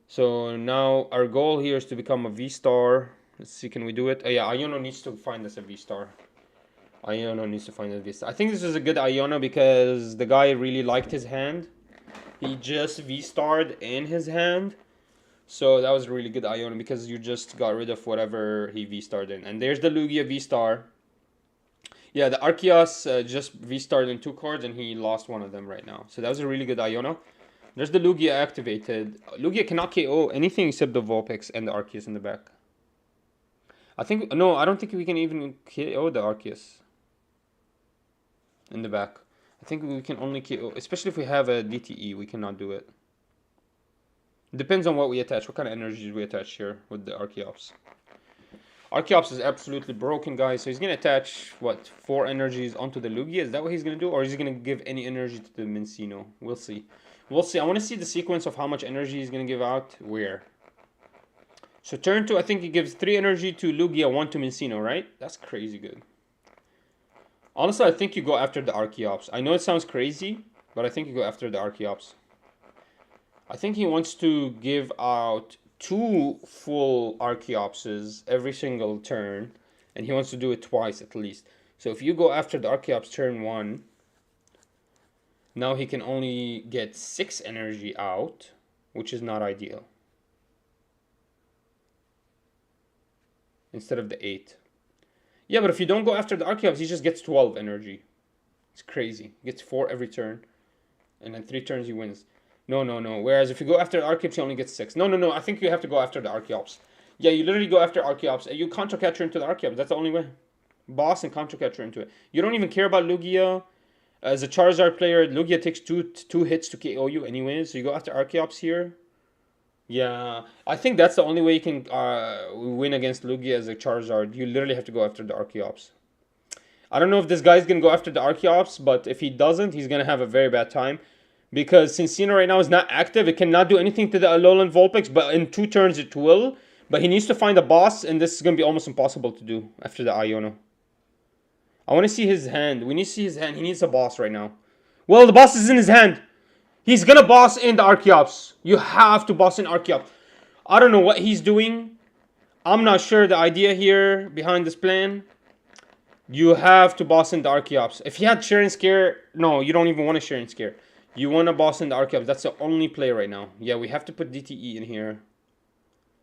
So now our goal here is to become a V-star. Let's see, can we do it? Oh yeah, Iono needs to find us a V-star. Iono needs to find a V-star. I think this is a good Iono because the guy really liked his hand. He just V-starred in his hand. So that was a really good Iono because you just got rid of whatever he V-starred in. And there's the Lugia V-star. Yeah, the Arceus just V-starred in 2 cards and he lost one of them right now. So that was a really good Iono. There's the Lugia activated. Lugia cannot KO anything except the Vulpix and the Arceus in the back. I think, no, I don't think we can even KO the Arceus in the back. I think we can only KO, especially if we have a DTE, we cannot do it. Depends on what we attach, what kind of energies we attach here with the Archeops. Archeops is absolutely broken, guys, so he's going to attach, what, 4 energies onto the Lugia? Is that what he's going to do? Or is he going to give any energy to the Minccino? We'll see. We'll see. I want to see the sequence of how much energy he's going to give out where. So turn 2, I think he gives 3 energy to Lugia, 1 to Minccino, right? That's crazy good. Honestly, I think you go after the Archeops. I know it sounds crazy, but I think you go after the Archeops. I think he wants to give out 2 full Archeopses every single turn, and he wants to do it twice at least. So if you go after the Archeops turn 1, now he can only get 6 energy out, which is not ideal. Instead of the 8. Yeah, but if you don't go after the Archeops, he just gets 12 energy. It's crazy. He gets 4 every turn, and then 3 turns he wins. No. Whereas if you go after the Archeops, you only get 6. No. I think you have to go after the Archeops. Yeah, you literally go after Archeops, and you counter catcher into the Archeops. That's the only way. Boss and counter catcher into it. You don't even care about Lugia. As a Charizard player, Lugia takes two hits to KO you anyways. So you go after Archeops here. Yeah, I think that's the only way you can win against Lugia as a Charizard. You literally have to go after the Archeops. I don't know if this guy's going to go after the Archeops, but if he doesn't, he's going to have a very bad time. Because Cinccino right now is not active. It cannot do anything to the Alolan Vulpix, but in 2 turns it will. But he needs to find a boss, and this is going to be almost impossible to do after the Iono. I want to see his hand. We need to see his hand. He needs a boss right now. Well, the boss is in his hand. He's going to boss in the Archeops. You have to boss in Archeops. I don't know what he's doing. I'm not sure the idea here behind this plan. You have to boss in the Archeops. If he had Share and Scare, no, you don't even want to Share and Scare. You want to boss in the Archeops. That's the only play right now. Yeah, we have to put DTE in here.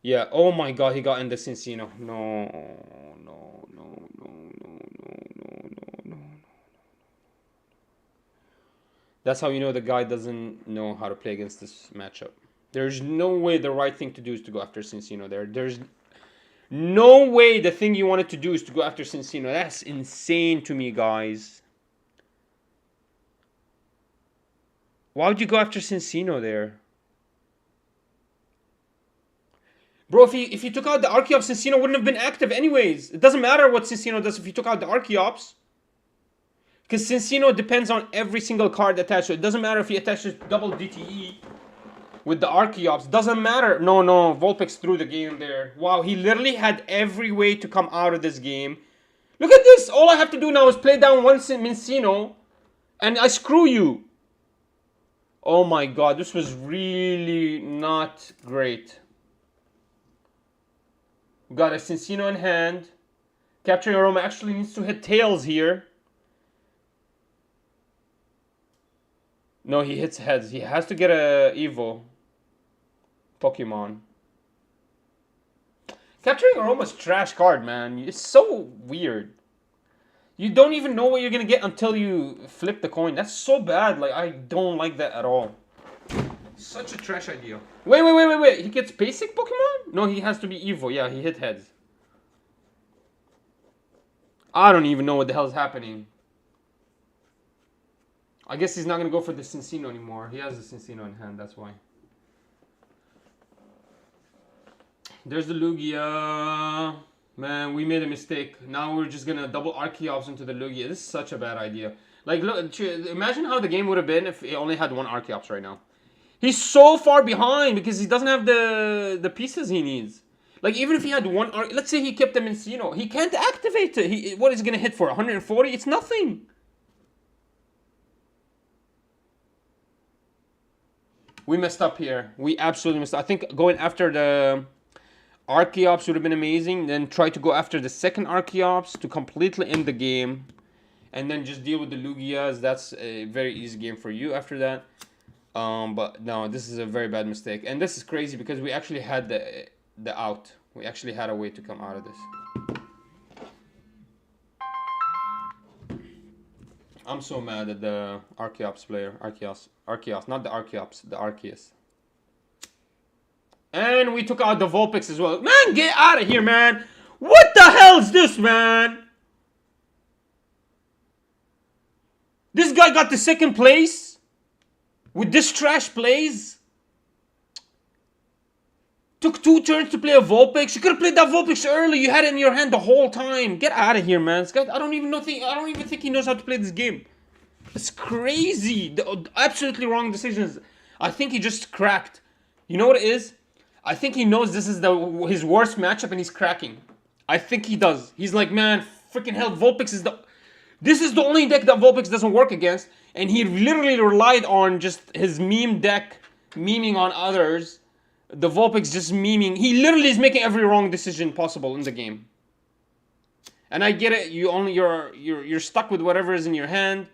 Yeah, oh my god, he got in the Cinccino. No. That's how you know the guy doesn't know how to play against this matchup. There's no way the right thing to do is to go after Cinccino there. There's no way the thing you wanted to do is to go after Cinccino. That's insane to me, guys. Why would you go after Cinccino there? Bro, if you took out the Archeops, Cinccino wouldn't have been active anyways. It doesn't matter what Cinccino does if you took out the Archeops. Because Cinccino depends on every single card attached. So it doesn't matter if he attaches double DTE with the Archeops. Doesn't matter. No. Vulpix threw the game there. Wow, he literally had every way to come out of this game. Look at this. All I have to do now is play down one Minccino. And I screw you. Oh my god, this was really not great. We got a Cinccino in hand. Capturing Aroma actually needs to hit tails here. No, he hits heads. He has to get a Evo Pokemon. Capturing Aroma's trash card, man. It's so weird. You don't even know what you're gonna get until you flip the coin. That's so bad. Like, I don't like that at all. Such a trash idea. Wait. He gets basic Pokemon? No, he has to be Evo. Yeah, he hit heads. I don't even know what the hell's happening. I guess he's not gonna go for the Cincino anymore. He has the Cincino in hand, that's why. There's the Lugia. Man, we made a mistake. Now we're just gonna double Archeops into the Lugia. This is such a bad idea. Like, look, imagine how the game would have been if he only had one Archeops right now. He's so far behind because he doesn't have the pieces he needs. Like, even if he had one, let's say he kept them in Cincino, he can't activate it. What is he gonna hit for? 140? It's nothing. We messed up here. We absolutely messed up. I think going after the Archeops would have been amazing. Then try to go after the second Archeops to completely end the game. And then just deal with the Lugias. That's a very easy game for you after that. But no, this is a very bad mistake. And this is crazy because we actually had the out. We actually had a way to come out of this. I'm so mad at the Archeops player. Archeos, not the Archeops, the Arceus. And we took out the Vulpix as well. Man, get out of here, man! What the hell is this, man? This guy got the second place with this trash plays. Took 2 turns to play a Vulpix. You could have played that Vulpix early. You had it in your hand the whole time. Get out of here, man. This guy, I don't even think he knows how to play this game. It's crazy. Absolutely wrong decisions. I think he just cracked. You know what it is? I think he knows this is his worst matchup and he's cracking. I think he does. He's like, man, freaking hell, Vulpix is this is the only deck that Vulpix doesn't work against. And he literally relied on just his meme deck, memeing on others. The Vulpix just memeing. He literally is making every wrong decision possible in the game. And I get it. You're stuck with whatever is in your hand.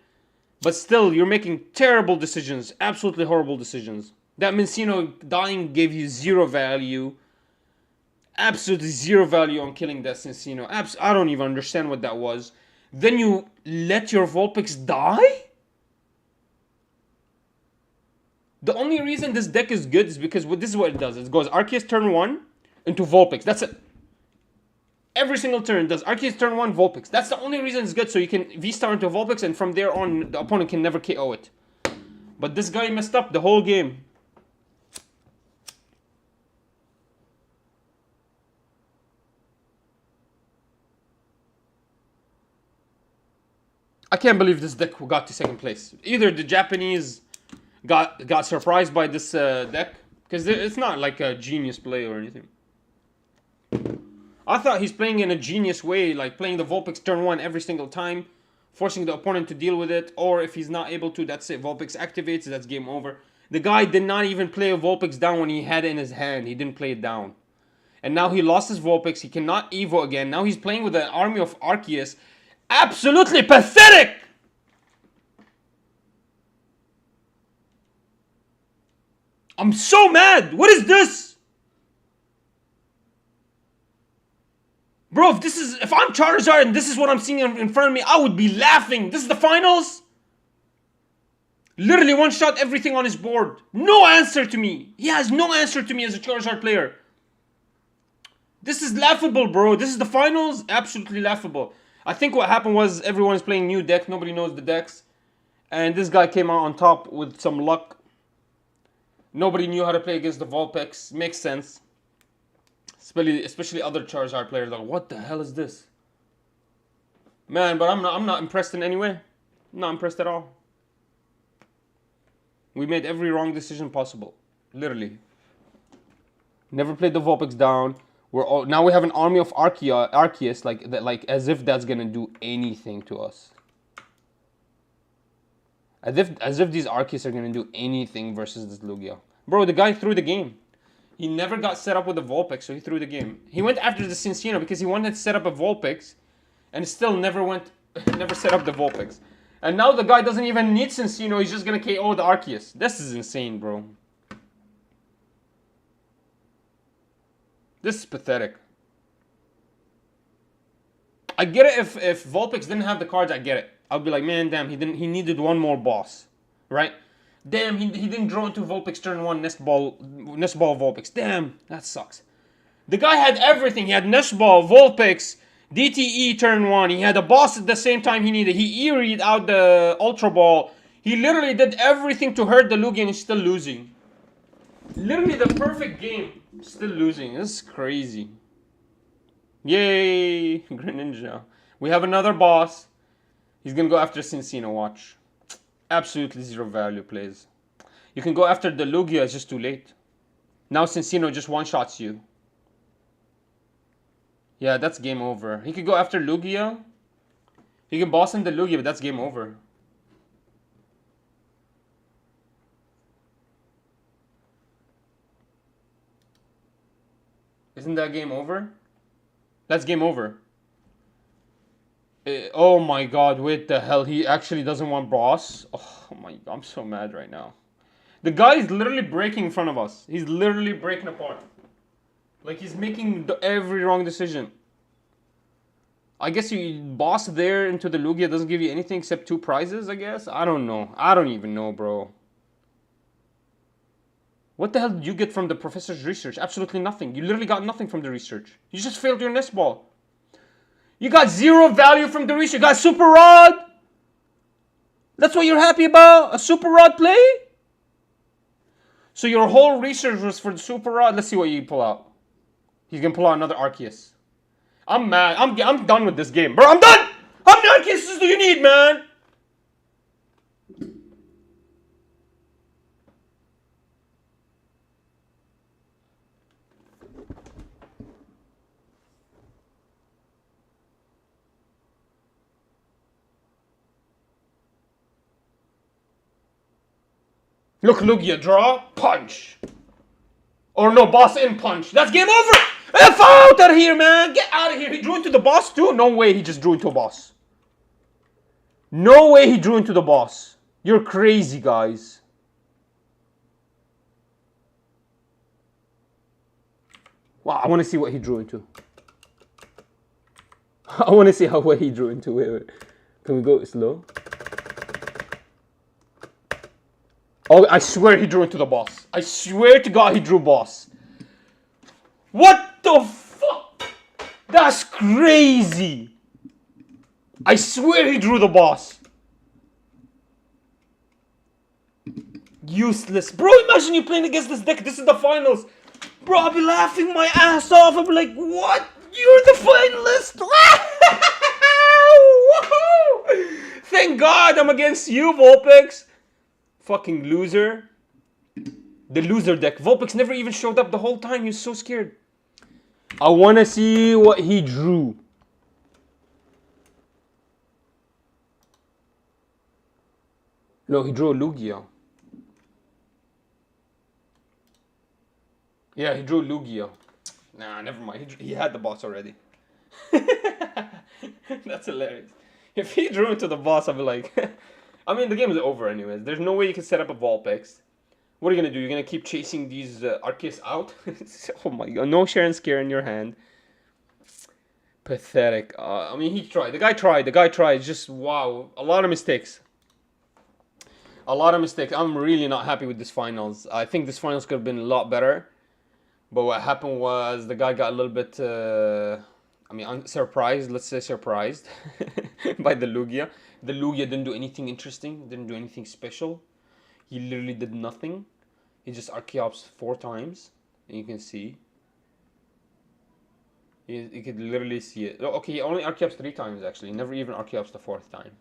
But still, you're making terrible decisions. Absolutely horrible decisions. That Mincino dying gave you 0 value. Absolutely 0 value on killing that Cincino. I don't even understand what that was. Then you let your Vulpix die? The only reason this deck is good is because this is what it does. It goes Arceus turn 1 into Vulpix. That's it. Every single turn does Arceus turn 1, Vulpix. That's the only reason it's good. So you can V-star into Vulpix and from there on, the opponent can never KO it. But this guy messed up the whole game. I can't believe this deck got to second place. Either the Japanese got surprised by this deck, because it's not like a genius play or anything. I thought he's playing in a genius way, like playing the Vulpix turn 1 every single time, forcing the opponent to deal with it, or if he's not able to, that's it, Vulpix activates, that's game over. The guy did not even play a Vulpix down when he had it in his hand. He didn't play it down. And now he lost his Vulpix, he cannot Evo again. Now he's playing with an army of Arceus. Absolutely pathetic! I'm so mad! What is this? Bro, if I'm Charizard and this is what I'm seeing in front of me, I would be laughing. This is the finals? Literally one-shot everything on his board. No answer to me. He has no answer to me as a Charizard player. This is laughable, bro. This is the finals? Absolutely laughable. I think what happened was everyone is playing new deck. Nobody knows the decks. And this guy came out on top with some luck. Nobody knew how to play against the Vulpix. Makes sense. Especially other Charizard players. Like, what the hell is this? Man, but I'm not impressed in any way. I'm not impressed at all. We made every wrong decision possible. Literally. Never played the Vulpix down. Now we have an army of Arceus, like as if that's gonna do anything to us. As if these Arceus are gonna do anything versus this Lugia. Bro, the guy threw the game. He never got set up with a Vulpix, so he threw the game. He went after the Cincino because he wanted to set up a Vulpix, and still never set up the Vulpix. And now the guy doesn't even need Cincino, he's just gonna KO the Arceus. This is insane, bro. This is pathetic. I get it if Vulpix didn't have the cards, I get it. I'll be like, man, damn, he needed one more boss, right? Damn, he didn't draw into Vulpix turn 1 Nest Ball Vulpix. Damn, that sucks. The guy had everything. He had Nest Ball, Vulpix, DTE turn 1. He had a boss at the same time he needed. He Eeried out the Ultra Ball. He literally did everything to hurt the Lugia and he's still losing. Literally the perfect game. Still losing. This is crazy. Yay! Greninja. We have another boss. He's gonna go after Cinccino, watch. Absolutely zero value plays. You can go after the Lugia, it's just too late. Now Cinccino just one-shots you. Yeah, that's game over. He could go after Lugia. He can boss in the Lugia, but that's game over. Isn't that game over? That's game over. Oh my god, what the hell? He actually doesn't want boss? Oh my god, I'm so mad right now. The guy is literally breaking in front of us. He's literally breaking apart. Like he's making every wrong decision. I guess you boss there into the Lugia doesn't give you anything except 2 prizes, I guess? I don't know. I don't even know, bro. What the hell did you get from the professor's research? Absolutely nothing. You literally got nothing from the research. You just failed your Nest Ball. You got 0 value from the research. You got Super Rod. That's what you're happy about? A Super Rod play? So your whole research was for the Super Rod? Let's see what you pull out. He's gonna pull out another Arceus. I'm mad. I'm done with this game. Bro, I'm done! How many Arceuses do you need, man? Look, Lugia, draw, punch. Or no, boss in punch. That's game over! F out of here, man! Get out of here! He drew into the boss too? No way he just drew into a boss. No way he drew into the boss. You're crazy, guys. Wow, I want to see what he drew into. I want to see what he drew into. Wait. Can we go slow? Oh, I swear he drew into the boss. I swear to God he drew boss. What the fuck? That's crazy. I swear he drew the boss. Useless. Bro, imagine you playing against this deck. This is the finals. Bro, I'll be laughing my ass off. I'll be like, what? You're the finalist. Woohoo! Thank God I'm against you, Vulpix. Fucking loser. The loser deck. Vulpix never even showed up the whole time. He's so scared. I want to see what he drew. No, he drew a Lugia. Yeah, he drew Lugia. Nah, never mind. He had the boss already. That's hilarious. If he drew into the boss, I'd be like... I mean, the game is over anyways. There's no way you can set up a Vulpix. What are you going to do? You're going to keep chasing these Arceus out? Oh my god. No Sharon Scare in your hand. Pathetic. I mean, he tried. The guy tried. Just, wow. A lot of mistakes. A lot of mistakes. I'm really not happy with this finals. I think this finals could have been a lot better. But what happened was the guy got a little bit... I mean, surprised. Let's say surprised. By the Lugia. The Lugia didn't do anything interesting. Didn't do anything special. He literally did nothing. He just Archeops 4 times. And you can see. You could literally see it. Oh, okay, he only Archeops 3 times actually. Never even Archeops the 4th time.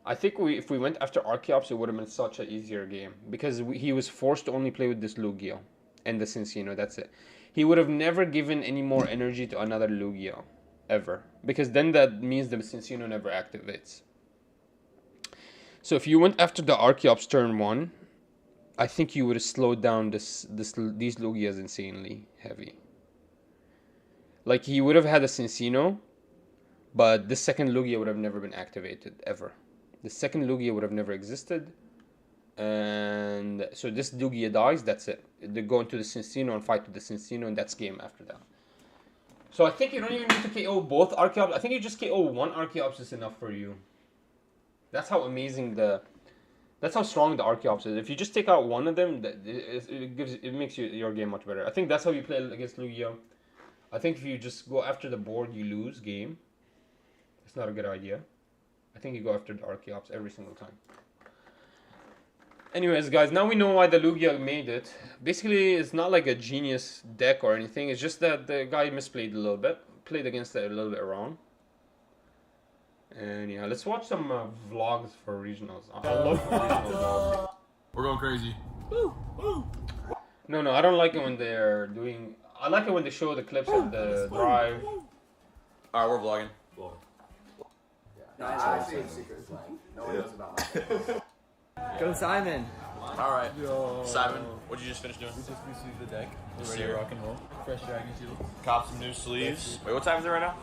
I think if we went after Archeops, it would have been such an easier game. Because he was forced to only play with this Lugia. And the Cinccino, that's it. He would have never given any more energy to another Lugia. Ever. Because then that means the Cinccino never activates. So if you went after the Archeops turn 1, I think you would have slowed down these Lugias insanely heavy. Like he would have had a Cinccino, but the second Lugia would have never been activated, ever. The second Lugia would have never existed. And so this Lugia dies, that's it. They go into the Cinccino and fight with the Cinccino, and that's game after that. So I think you don't even need to KO both 𝐂𝐓𝐇. I think you just KO one 𝐂𝐓𝐇 is enough for you. That's how amazing that's how strong the 𝐂𝐓𝐇 is. If you just take out one of them, it makes your game much better. I think that's how you play against Lugia. I think if you just go after the board, you lose game. It's not a good idea. I think you go after the 𝐂𝐓𝐇 every single time. Anyways, guys, now we know why the Lugia made it. Basically, it's not like a genius deck or anything. It's just that the guy misplayed a little bit. Played against it a little bit wrong. And yeah, let's watch some vlogs for regionals. I love regional vlogs. We're going crazy. No, I don't like it when they're doing... I like it when they show the clips of the drive. Alright, we're vlogging. No, I say secrets. Like, no one knows about my Go Simon! Alright. Simon, what'd you just finish doing? We just received the deck. We're ready to rock and roll. Fresh Dragon Shield. Cop some new sleeves. Wait, what time is it right now?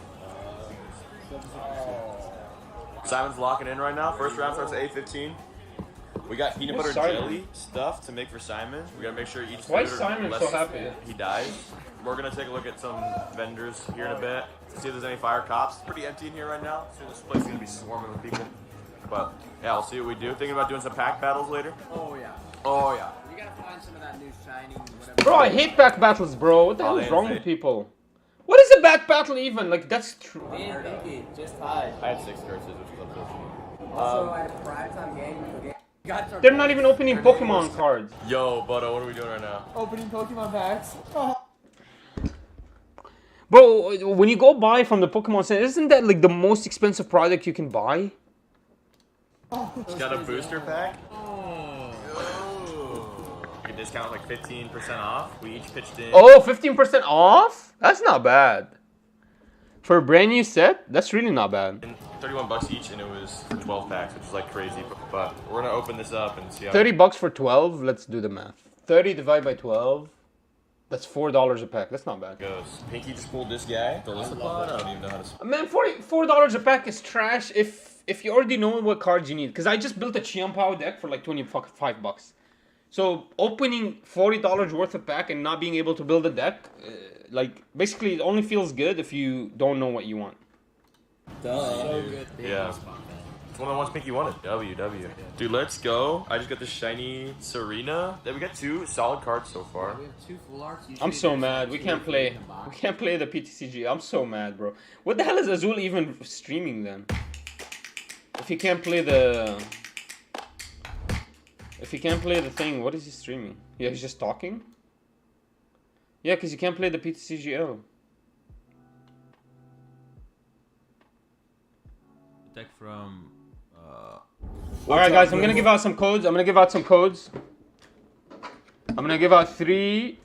Simon's locking in right now. First round starts at 8:15. We got peanut butter jelly stuff to make for Simon. We gotta make sure he eats. Why is Simon so happy? He dies. We're gonna take a look at some vendors here in a bit to see if there's any fire cops. It's pretty empty in here right now, so this place is gonna be swarming with people. But yeah, we'll see what we do. Thinking about doing some pack battles later. Oh, yeah. Oh yeah. You gotta find some of that new shiny, whatever. Bro, I hate back battles, bro. What the hell is wrong with people? What is a back battle even? Like, that's true. Me and Pinky just tied. I had 6 curses, which was unfortunate. Also, at a primetime game, you forget. They're not even opening Pokemon cards. Yo, Butto, what are we doing right now? Opening Pokemon packs. Bro, when you go buy from the Pokemon Center, isn't that like the most expensive product you can buy? It's got a booster pack. You can discount like 15% off. We each pitched in. Oh, 15% off? That's not bad. For a brand new set, that's really not bad. 31 bucks each, and it was for 12 packs, which is like crazy. But we're gonna open this up and see how. 30 bucks for 12. Let's do the math. 30 divided by 12. That's $4 a pack. That's not bad. Goes. Pinky just pulled this guy. The list pod. I don't even know how to. Man, $4 a pack is trash if you already know what cards you need. Because I just built a Qianpao deck for like 25 bucks. So opening $40 worth of pack and not being able to build a deck, like basically it only feels good if you don't know what you want. So good. Yeah. It's one of the ones Pinky wanted. W. Dude, let's go. I just got the shiny Serena. We got 2 solid cards so far. We have 2 full arts. I'm so mad. We can't play. We can't play the PTCG. I'm so mad, bro. What the hell is Azul even streaming then? If he can't play the... If he can't play the thing, what is he streaming? Yeah, he's just talking? Yeah, because you can't play the PTCGL. Deck from Alright guys, I'm gonna give out some codes. I'm gonna give out 3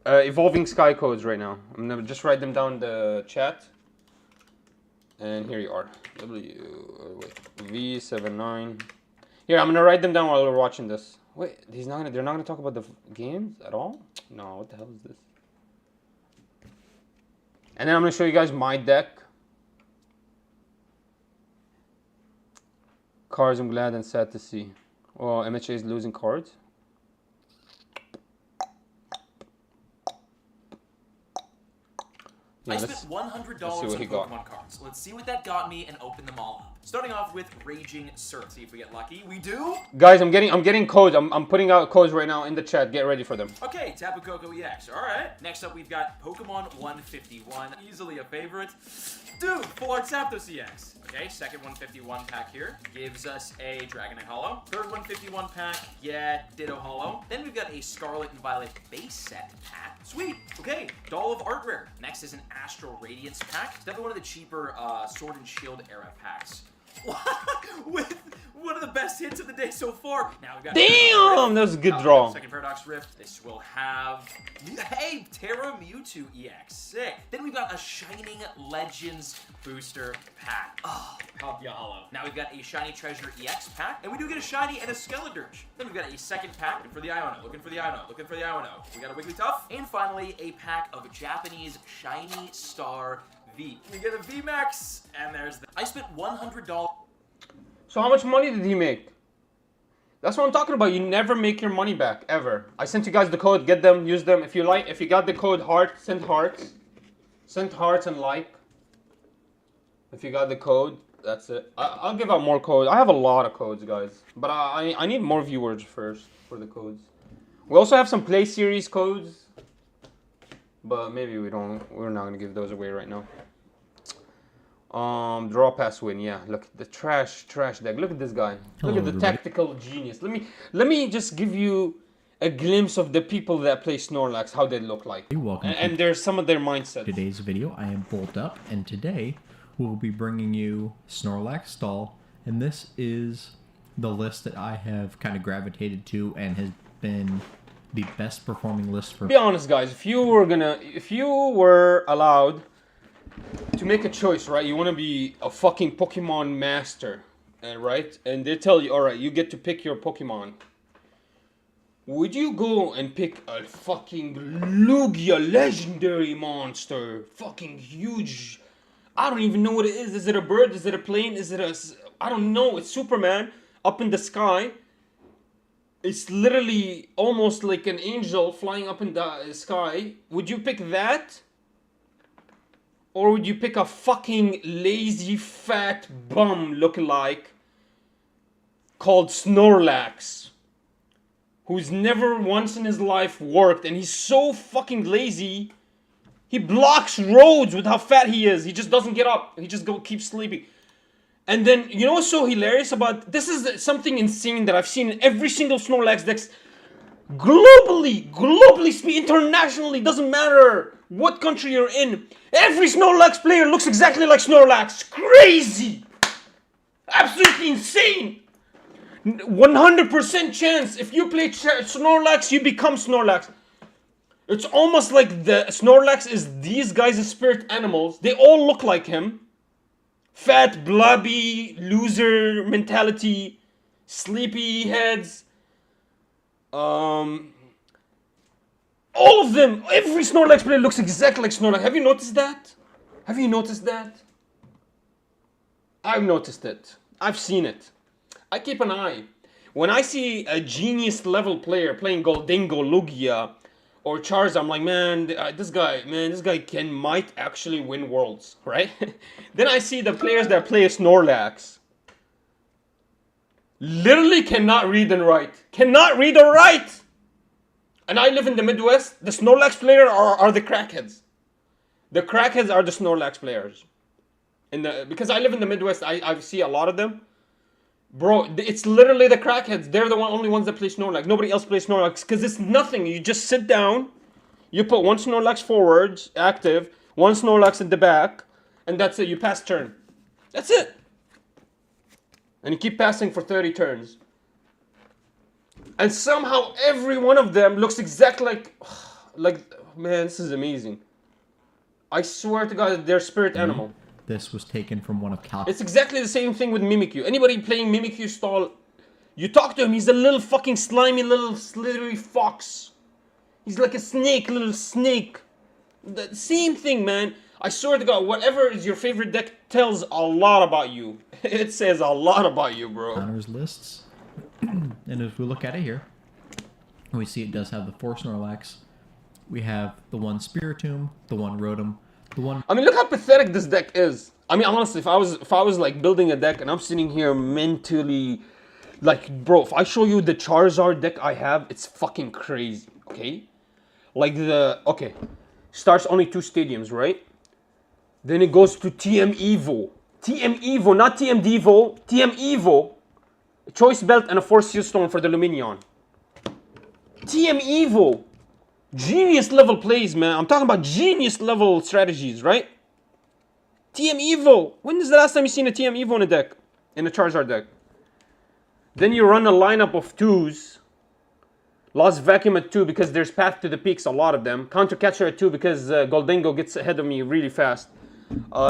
Evolving Sky codes right now. I'm gonna just write them down in the chat. And here you are. V79. Here, I'm gonna write them down while we're watching this. Wait, they're not gonna talk about the games at all? No, what the hell is this? And then I'm gonna show you guys my deck. Cards I'm glad and sad to see. Oh, MHA is losing cards. Yeah, I spent $100 on Pokemon cards. Let's see what that got me and open them all up. Starting off with Raging Surf. See if we get lucky. We do. Guys, I'm getting codes. I'm putting out codes right now in the chat. Get ready for them. Okay, Tapu Koko EX. All right. Next up, we've got Pokemon 151. Easily a favorite. Dude, Full Art Zapdos EX. Okay, second 151 pack here. Gives us a Dragonite Holo. Third 151 pack, yeah, Ditto Holo. Then we've got a Scarlet and Violet base set pack. Sweet. Okay, Doll of Art Rare. Next is an Astral Radiance pack. Definitely one of the cheaper Sword and Shield era packs. With one of the best hits of the day so far. Now we've got Damn, that was a good draw. Second Paradox Rift. This will have, hey, Terra Mewtwo EX. Sick. Then we've got a Shining Legends booster pack. Oh, Palkia Hollow. Now we've got a Shiny Treasure EX pack, and we do get a Shiny and a Skeledirge. Then we've got a second pack. Looking for the Iono. Looking for the Iono. Looking for the Iono. We got a Wigglytuff. And finally, a pack of Japanese Shiny Star V. We get a VMAX, and there's the... I spent $100. So how much money did he make? That's what I'm talking about. You never make your money back, ever. I sent you guys the code. Get them, use them. If you got the code heart, send hearts. Send hearts and like. If you got the code, that's it. I'll give out more codes. I have a lot of codes, guys. But I need more viewers first for the codes. We also have some Play Series codes. But maybe we're not going to give those away right now. Draw, pass, win. Yeah, look at the trash deck. Look at this guy. Hello, look at the everybody. tactical genius. Let me just give you a glimpse of the people that play Snorlax, how they look like. Hey, welcome And there's some of their mindsets. Today's video. I am Bolt Up, and today we'll be bringing you Snorlax Stall, and this is the list that I have kind of gravitated to and has been the best performing list for. Be honest, guys. If you were allowed to make a choice, right? You want to be a fucking Pokemon master, right? And they tell you, all right, you get to pick your Pokemon. Would you go and pick a fucking Lugia legendary monster? Fucking huge. I don't even know what it is. Is it a bird? Is it a plane? Is it a... I don't know. It's Superman up in the sky. It's literally almost like an angel flying up in the sky. Would you pick that? Or would you pick a fucking lazy fat bum lookalike called Snorlax? Who's never once in his life worked, and he's so fucking lazy. He blocks roads with how fat he is. He just doesn't get up. He just keeps sleeping. And then, you know what's so hilarious about... This is something insane that I've seen in every single Snorlax deck. Globally, internationally, doesn't matter what country you're in. Every Snorlax player looks exactly like Snorlax. Crazy! Absolutely insane! 100% chance if you play Snorlax, you become Snorlax. It's almost like the Snorlax is these guys' spirit animals. They all look like him. Fat, blobby, loser mentality, sleepy heads. All of them, every Snorlax player looks exactly like Snorlax. Have you noticed that? Have you noticed that? I've noticed it. I've seen it. I keep an eye. When I see a genius level player playing Gholdengo, Lugia, or Charizard, I'm like, man, this guy might actually win worlds, right? Then I see the players that play Snorlax. Literally cannot read and write. Cannot read or write! And I live in the Midwest. The Snorlax players are the crackheads. The crackheads are the Snorlax players. Because I live in the Midwest, I see a lot of them. Bro, it's literally the crackheads. They're the only ones that play Snorlax. Nobody else plays Snorlax because it's nothing. You just sit down, you put one Snorlax forwards, active, one Snorlax in the back, and that's it. You pass turn. That's it. And you keep passing for 30 turns. And somehow every one of them looks exactly like, man, this is amazing. I swear to God, they're spirit animal. This was taken from one of It's exactly the same thing with Mimikyu. Anybody playing Mimikyu stall, you talk to him, he's a little fucking slimy little slithery fox. He's like a snake, little snake. The same thing, man. I swear to God, whatever is your favorite deck tells a lot about you. It says a lot about you, bro. honors lists. And if we look at it here, we see it does have the 4 Snorlax. We have the 1 Spiritomb, the 1 Rotom, the 1... I mean, look how pathetic this deck is. I mean, honestly, if I was like building a deck and I'm sitting here mentally, like, bro, if I show you the Charizard deck I have, it's fucking crazy, okay? Like starts only 2 stadiums, right? Then it goes to Tm-Evo. Tm-Evo, not Tm-Devo, Tm-Evo. Choice Belt and a Force Seal Storm for the Luminion. Tm-Evo. Genius level plays, man. I'm talking about genius level strategies, right? Tm-Evo. When is the last time you seen a Tm-Evo in a deck? In a Charizard deck? Then you run a lineup of 2s. Lost Vacuum at 2 because there's Path to the Peaks, a lot of them. Counter Catcher at 2 because Gholdengo gets ahead of me really fast.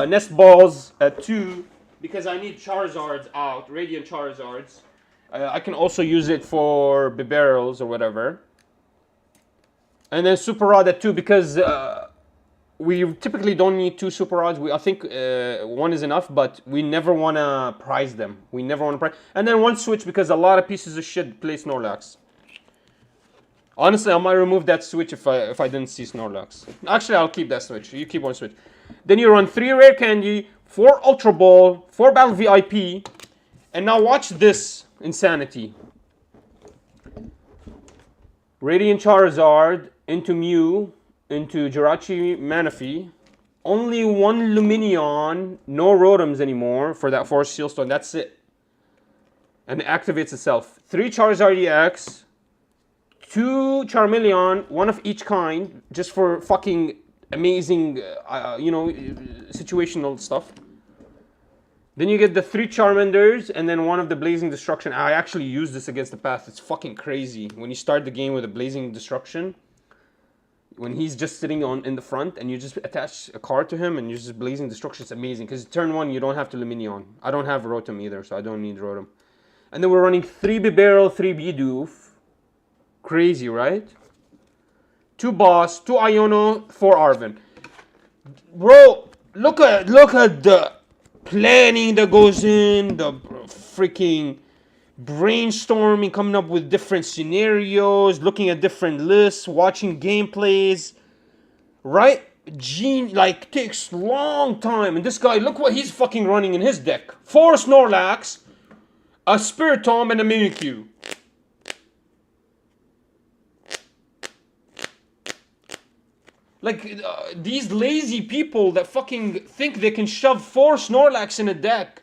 Nest Balls at 2 because I need Charizards out, Radiant Charizards. I can also use it for Bibarels or whatever. And then Super Rod at 2 because we typically don't need 2 Super Rods. I think 1 is enough, but we never want to prize them. We never want to prize. And then 1 Switch because a lot of pieces of shit play Snorlax. Honestly, I might remove that Switch if I didn't see Snorlax. Actually, I'll keep that Switch. You keep 1 Switch. Then you run 3 Rare Candy, 4 Ultra Ball, 4 Battle VIP. And now watch this insanity. Radiant Charizard into Mew, into Jirachi Manaphy. Only 1 Lumineon, no Rotoms anymore for that Force Seal Stone. That's it. And it activates itself. 3 Charizard EX, 2 Charmeleon, 1 of each kind, just for fucking amazing, you know, situational stuff. Then you get the 3 Charmanders and then 1 of the Blazing Destruction. I actually use this against the path. It's fucking crazy. When you start the game with a Blazing Destruction, when he's just sitting in the front and you just attach a card to him and you're just Blazing Destruction, it's amazing. Because turn 1, you don't have to Lumineon. I don't have Rotom either, so I don't need Rotom. And then we're running 3 Bibarel, 3 Bidoof. Crazy, right? 2 Boss, 2 Iono, 4 Arven. Bro, look at the planning that goes in, the freaking brainstorming, coming up with different scenarios, looking at different lists, watching gameplays, right? Like, takes long time. And this guy, look what he's fucking running in his deck. 4 Snorlax, a Spiritomb, and a Mimikyu. Like, these lazy people that fucking think they can shove 4 Snorlax in a deck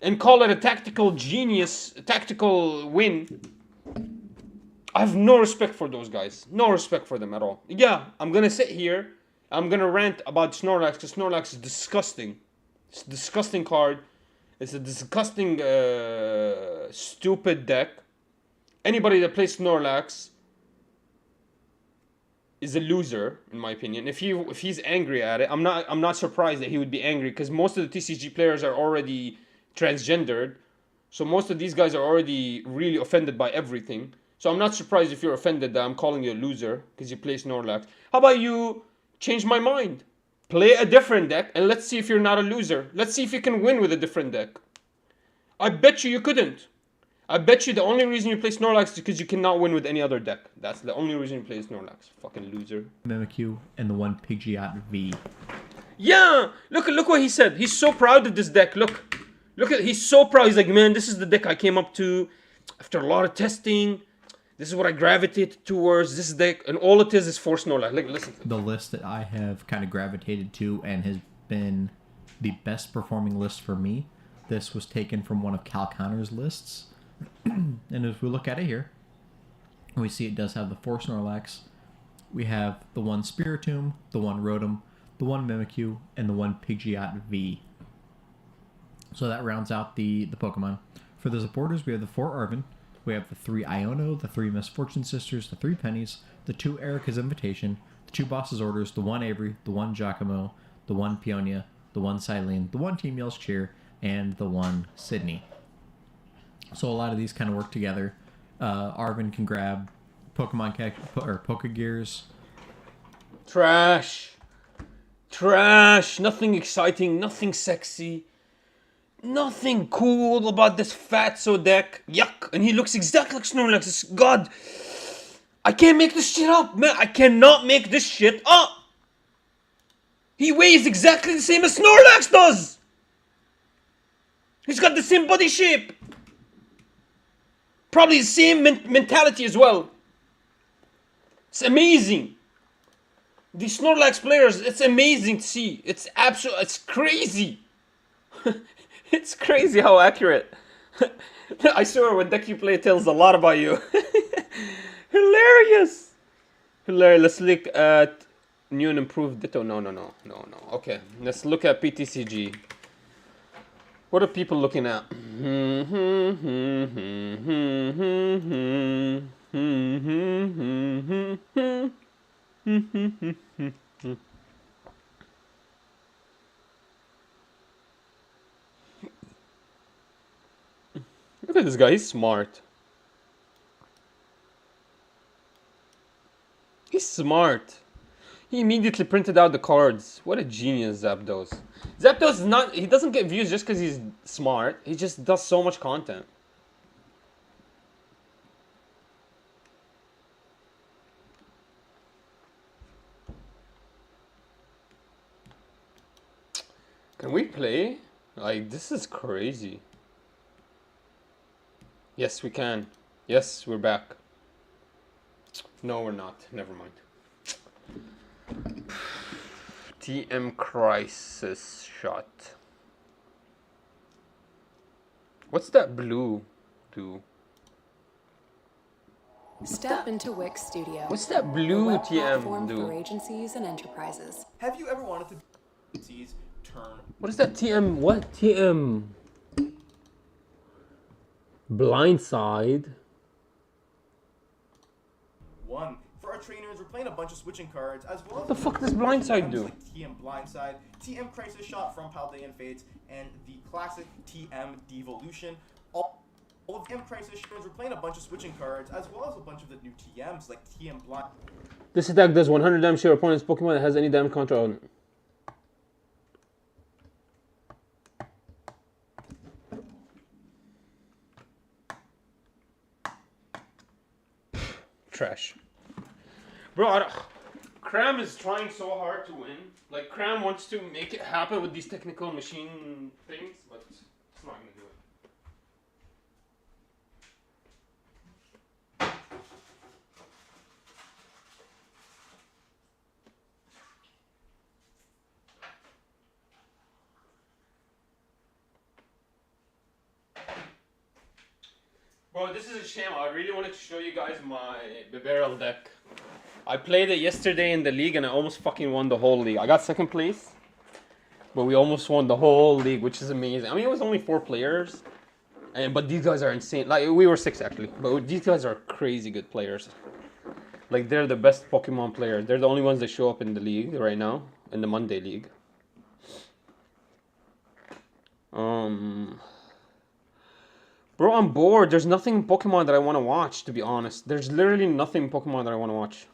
and call it a tactical genius, a tactical win. I have no respect for those guys. No respect for them at all. Yeah, I'm gonna sit here. I'm gonna rant about Snorlax because Snorlax is disgusting. It's a disgusting card. It's a disgusting, stupid deck. Anybody that plays Snorlax is a loser, in my opinion. If he's angry at it, I'm not surprised that he would be angry because most of the TCG players are already transgendered, so most of these guys are already really offended by everything. So I'm not surprised if you're offended that I'm calling you a loser because you play Snorlax. How about you change my mind? Play a different deck and let's see if you're not a loser. Let's see if you can win with a different deck. I bet you couldn't. I bet you the only reason you play Snorlax is because you cannot win with any other deck. That's the only reason you play Snorlax. Fucking loser. Mimikyu and the 1 𝐂𝐎𝐍𝐶𝐄𝐓. Yeah! Look what he said. He's so proud of this deck. He's so proud. He's like, man, this is the deck I came up to after a lot of testing. This is what I gravitated towards. This deck, and all it is 4 Snorlax. Like, listen. The list that I have kind of gravitated to and has been the best performing list for me. This was taken from one of 𝐂𝐎𝐍𝐿's lists. And as we look at it here, we see it does have the 4 Snorlax. We have the 1 Spiritomb, the 1 Rotom, the 1 Mimikyu, and the 1 𝐂𝐎𝐍𝐶𝐄𝐓. So that rounds out the Pokemon. For the supporters, we have the 4 Arven, we have the 3 Iono, the 3 Misfortune Sisters, the 3 Pennies, the 2 Erica's Invitation, the 2 Boss's Orders, the 1 Avery, the 1 Giacomo, the 1 Peonia, the 1 Silene, the 1 Team Yell's Cheer, and the 1 Sydney. So a lot of these kind of work together. Arven can grab Pokegears. Trash. Trash. Nothing exciting. Nothing sexy. Nothing cool about this fatso deck. Yuck. And he looks exactly like Snorlax. God. I can't make this shit up, man. I cannot make this shit up. He weighs exactly the same as Snorlax does. He's got the same body shape. Probably the same mentality as well. It's amazing. These Snorlax players, it's amazing to see. It's crazy. It's crazy how accurate. I swear when deck you play tells a lot about you. Hilarious. Hilarious. Let's look at new and improved Ditto. No. Okay, let's look at PTCG. What are people looking at? Look at this guy, he's smart. He's smart. He immediately printed out the cards. What a genius Zapdos. Zapdos is not, he doesn't get views just because he's smart. He just does so much content. Can we play? Like, this is crazy. Yes, we can. Yes, we're back. No, we're not. Never mind. Tm-Crisis shot. What's that blue do? Step into Wix Studio. What's that blue the web TM platform do? for agencies and enterprises. Have you ever wanted to agencies turn? What is that TM? What TM? Blindside. One. For our trainers, we're playing a bunch of switching cards as well as What the fuck does Blindside do? like TM Blindside, TM Crisis Shot from Paldean Fates, and the classic TM Devolution. All of TM Crisis Shots, we're playing a bunch of switching cards as well as a bunch of the new TMs like TM Blind. This attack does 100 damage to your opponent's Pokemon that has any damage control on it. Trash. Bro, Cram is trying so hard to win. Like, Cram wants to make it happen with these technical machine things, but it's not gonna do it. Bro, this is a shame. I really wanted to show you guys my Bibarel deck. I played it yesterday in the league and I almost fucking won the whole league. I got second place, but we almost won the whole league, which is amazing. I mean, it was only 4 players, but these guys are insane. Like, we were 6 actually, but these guys are crazy good players. Like, they're the best Pokemon players. They're the only ones that show up in the league right now, in the Monday league. Bro, I'm bored. There's nothing Pokemon that I want to watch, to be honest. There's literally nothing Pokemon that I want to watch.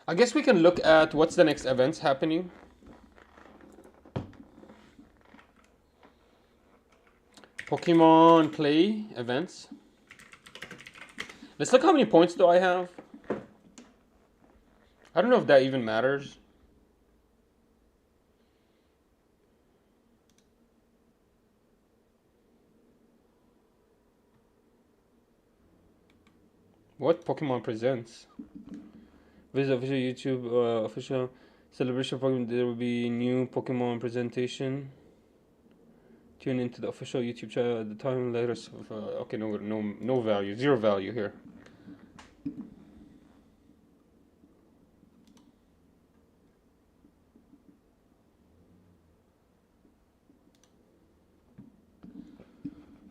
I guess we can look at what's the next events happening. Pokemon play events. Let's look how many points do I have. I don't know if that even matters. What Pokemon presents? Visit official YouTube official celebration Pokemon. There will be new Pokemon presentation. Tune into the official YouTube channel at the time later. Okay, no value, 0 value here.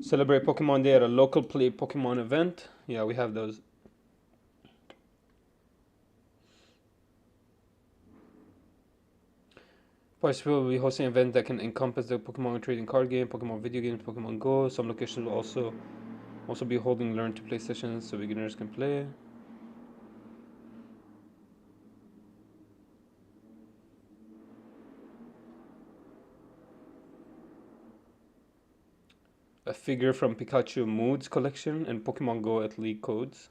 Celebrate Pokemon Day at a local play Pokemon event. Yeah, we have those. Participants will be hosting an event that can encompass the Pokemon trading card game, Pokemon video games, Pokemon Go. Some locations will also be holding learn to play sessions so beginners can play. A figure from Pikachu Moods collection and Pokemon Go at League codes,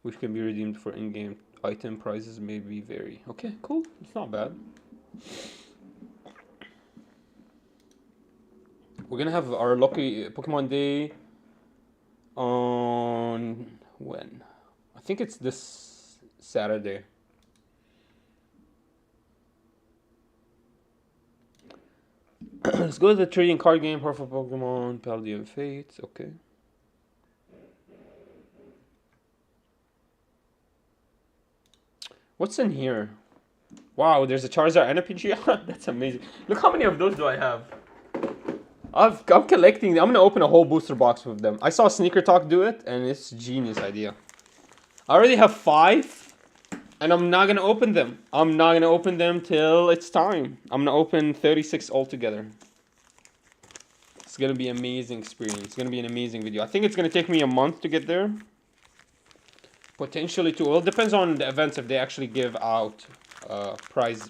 which can be redeemed for in-game item prizes may be vary. Okay, cool. It's not bad. We're gonna have our lucky Pokemon Day on when? I think it's this Saturday. Let's go to the trading card game, Powerful Pokemon, Paldean Fates, okay. What's in here? Wow, there's a Charizard and a Pidgeot? That's amazing. Look how many of those do I have. I'm collecting. I'm going to open a whole booster box with them. I saw Sneaker Talk do it, and it's a genius idea. I already have 5, and I'm not going to open them. I'm not going to open them till it's time. I'm going to open 36 altogether. It's going to be an amazing experience. It's going to be an amazing video. I think it's going to take me a month to get there. Potentially 2. Well, it depends on the events if they actually give out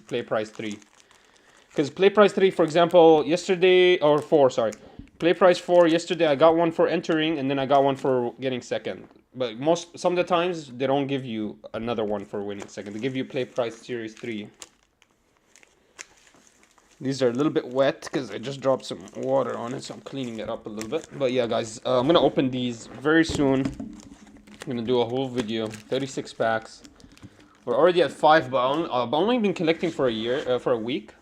play price 3. Because play price 3, for example, yesterday, or 4, sorry. Play price 4, yesterday I got one for entering, and then I got one for getting second. But some of the times, they don't give you another one for winning second. They give you play price series 3. These are a little bit wet, because I just dropped some water on it, so I'm cleaning it up a little bit. But yeah, guys, I'm going to open these very soon. I'm going to do a whole video, 36 packs. We're already at 5, but I've only been collecting for a week.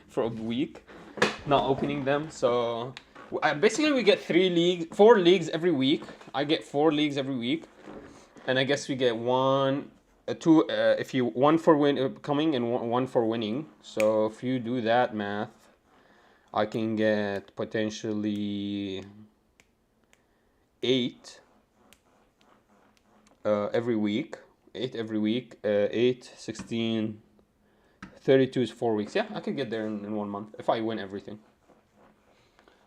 For a week, not opening them. So basically we get 4 leagues every week. I get 4 leagues every week, and I guess we get 1 for coming and 1 for winning. So if you do that math, I can get potentially 8 every week. 8 every week. 8, 16, 32 is 4 weeks. Yeah, I could get there in 1 month if I win everything.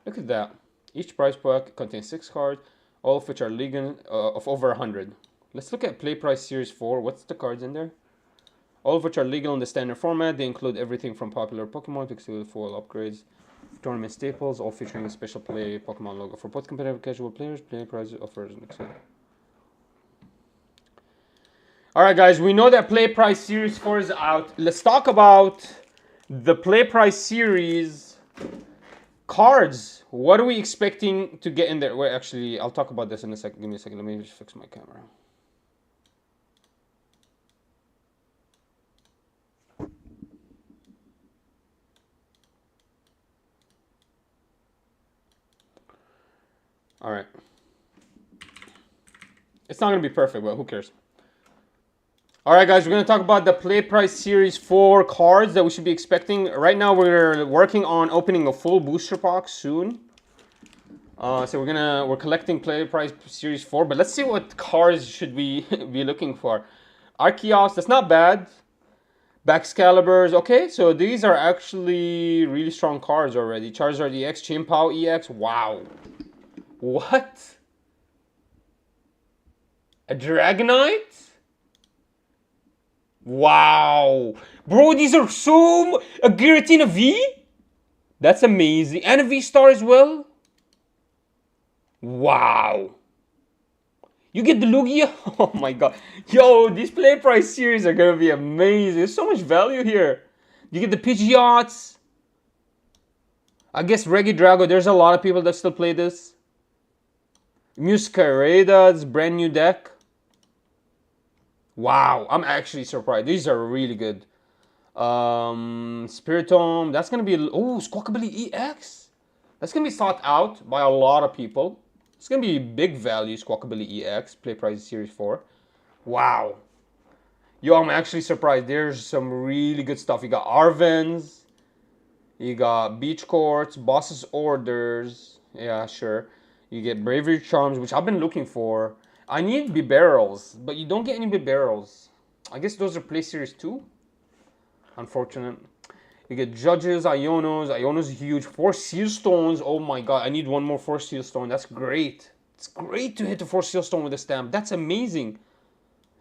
Look at that. Each prize pack contains 6 cards, all of which are legal of over 100. Let's look at Play Price Series 4. What's the cards in there? All of which are legal in the standard format. They include everything from popular Pokemon to exclusive foil upgrades, tournament staples, all featuring a special play Pokemon logo. For both competitive and casual players, Play Price offers an exclusive. Alright guys, we know that Play Price Series 4 is out. Let's talk about the Play Price Series cards. What are we expecting to get in there? Wait, actually, I'll talk about this in a second. Give me a second. Let me just fix my camera. Alright. It's not going to be perfect, but who cares? Alright guys, we're going to talk about the Play Price Series 4 cards that we should be expecting. Right now we're working on opening a full booster box soon. So we're collecting Play Price Series 4, but let's see what cards should we be looking for. Arceus, that's not bad. Baxcaliburs, okay, so these are actually really strong cards already. Charizard EX, Chien-Pao EX, wow. What? A Dragonite? Wow, bro, these are so... A Giratina V? That's amazing. And a V-Star as well? Wow. You get the Lugia? Oh my god. Yo, these Play Price series are gonna be amazing. There's so much value here. You get the Pidgeots. I guess Regidrago, there's a lot of people that still play this. Muscarada's brand new deck. Wow, I'm actually surprised. These are really good. Spiritomb, that's gonna be... Oh, Squawkabilly EX. That's gonna be sought out by a lot of people. It's gonna be big value, Squawkabilly EX, Play Price Series 4. Wow. Yo, I'm actually surprised. There's some really good stuff. You got Arvens. You got Beach Courts, Boss's Orders. Yeah, sure. You get Bravery Charms, which I've been looking for. I need Bibarrels, but you don't get any Bibarrels. I guess those are Play Series 2. Unfortunate. You get Judges, Ionos. Ionos is huge. 4 Seal Stones. Oh my god, I need one more 4 Seal Stone. That's great. It's great to hit the 4 Seal Stone with a stamp. That's amazing.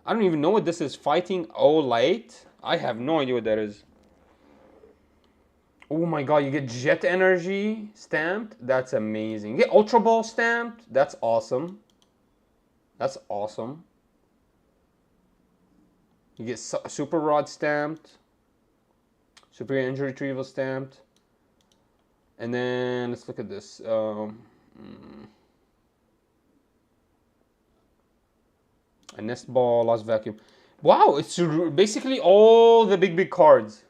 I don't even know what this is. Fighting Light. I have no idea what that is. Oh my god, you get Jet Energy stamped. That's amazing. You get Ultra Ball stamped. That's awesome. That's awesome. You get Super Rod stamped. Superior Injury Retrieval stamped. And then, let's look at this. A Nest Ball, Lost Vacuum. Wow, it's basically all the big cards.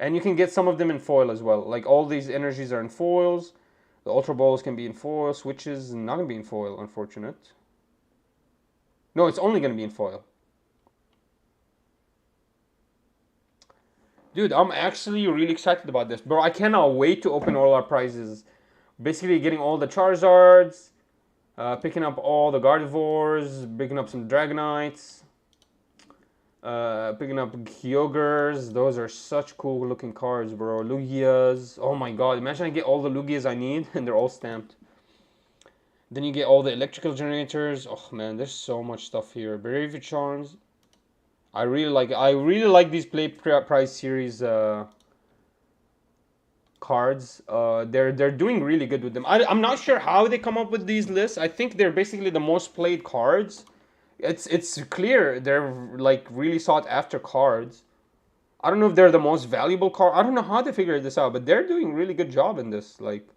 And you can get some of them in foil as well. Like all these energies are in foils. The Ultra Balls can be in foil. Switches not going to be in foil, unfortunate. No, it's only going to be in foil. Dude, I'm actually really excited about this. Bro, I cannot wait to open all our prizes. Basically getting all the Charizards. Picking up all the Gardevoirs. Picking up some Dragonites. Picking up Kyogres. Those are such cool looking cards, bro. Lugias. Oh my god. Imagine I get all the Lugias I need and they're all stamped. Then you get all the electrical generators. Oh man, there's so much stuff here. Bravery Charms. I really like these Play Prize series cards. They're doing really good with them. I'm not sure how they come up with these lists. I think they're basically the most played cards. It's clear they're like really sought after cards. I don't know if they're the most valuable card. I don't know how they figured this out, but they're doing really good job in this. Like,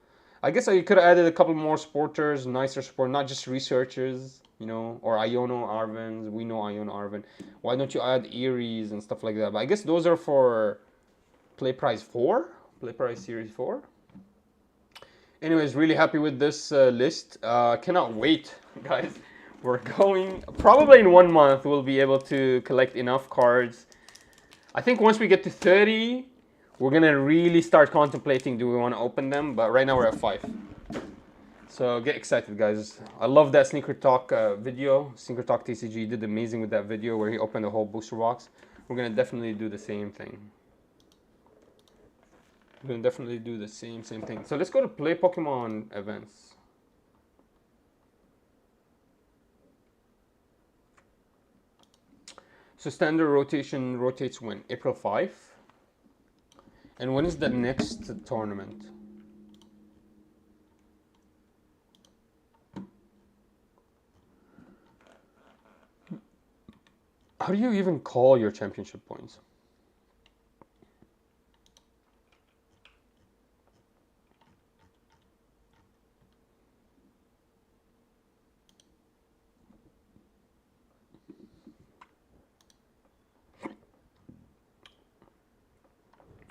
I guess I could have added a couple more sporters, nicer support, not just researchers, you know, or Iono Arvins. We know Iono Arvin. Why don't you add Eries and stuff like that? But I guess those are for Play Prize 4. Play Prize Series 4. Anyways, really happy with this list. Cannot wait, guys. We're going, probably in 1 month, we'll be able to collect enough cards. I think once we get to 30, we're going to really start contemplating, do we want to open them? But right now we're at 5. So get excited, guys. I love that Sneaker Talk video. Sneaker Talk TCG did amazing with that video where he opened the whole booster box. We're going to definitely do the same thing. We're going to definitely do the same thing. So let's go to Play Pokemon events. So standard rotation rotates when? April 5. And when is the next tournament? How do you even call your championship points?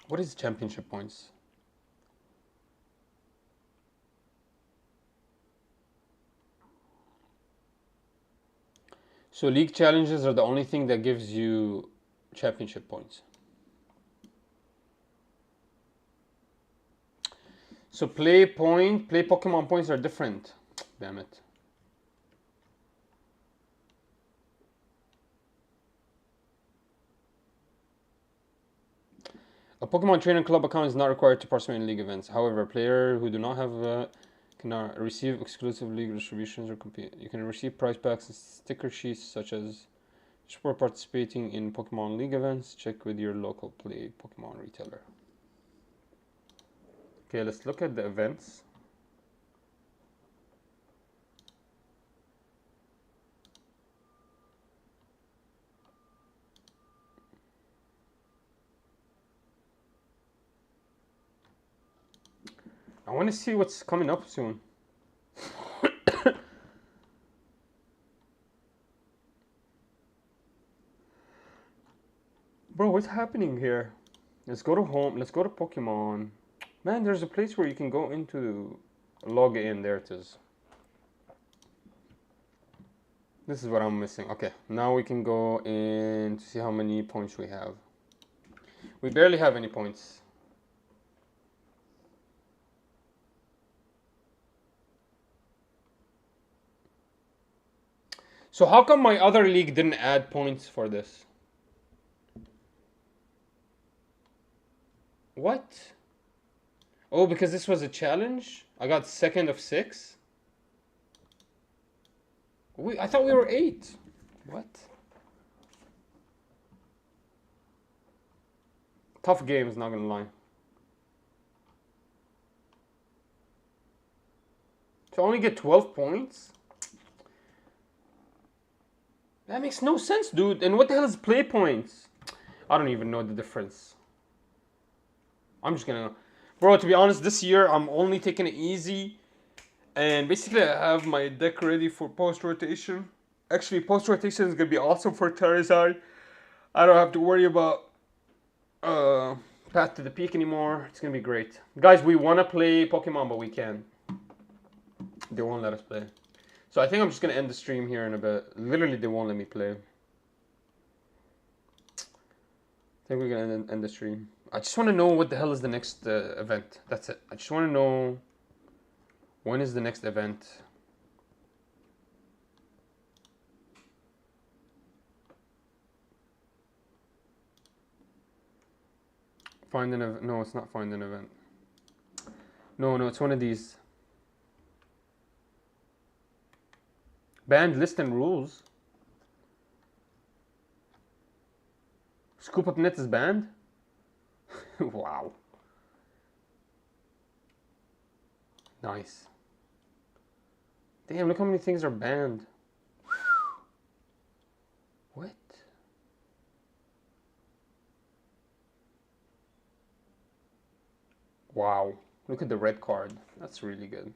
What is championship points? So league challenges are the only thing that gives you championship points. So play Pokemon points are different. Damn it. A Pokemon Trainer Club account is not required to participate in league events. However, players who do not have cannot receive exclusive league distributions or compete. You can receive prize packs and sticker sheets such as for participating in Pokemon League events. Check with your local Play Pokemon retailer. Okay, let's look at the events. I want to see what's coming up soon. Bro, what's happening here? Let's go to home. Let's go to Pokemon. Man, there's a place where you can go into log in. There it is. This is what I'm missing. Okay, now we can go in to see how many points we have. We barely have any points. So how come my other league didn't add points for this? What? Oh, because this was a challenge? I got 2nd of 6? I thought we were 8. What? Tough games, not gonna lie. To only get 12 points? That makes no sense, dude. And what the hell is play points? I don't even know the difference. I'm just gonna... Bro, to be honest, this year I'm only taking it easy. And basically I have my deck ready for post-rotation. Actually, post-rotation is gonna be awesome for Charizard. I don't have to worry about Path to the Peak anymore. It's gonna be great. Guys, we wanna play Pokemon, but we can't. They won't let us play. So I think I'm just going to end the stream here in a bit. Literally, they won't let me play. I think we're going to end the stream. I just want to know what the hell is the next event. That's it. I just want to know when is the next event. Find an event. No, it's not find an event. No, it's one of these. Banned list and rules. Scoop Up Net is banned? Wow. Nice. Damn, look how many things are banned. What? Wow. Look at the red card. That's really good.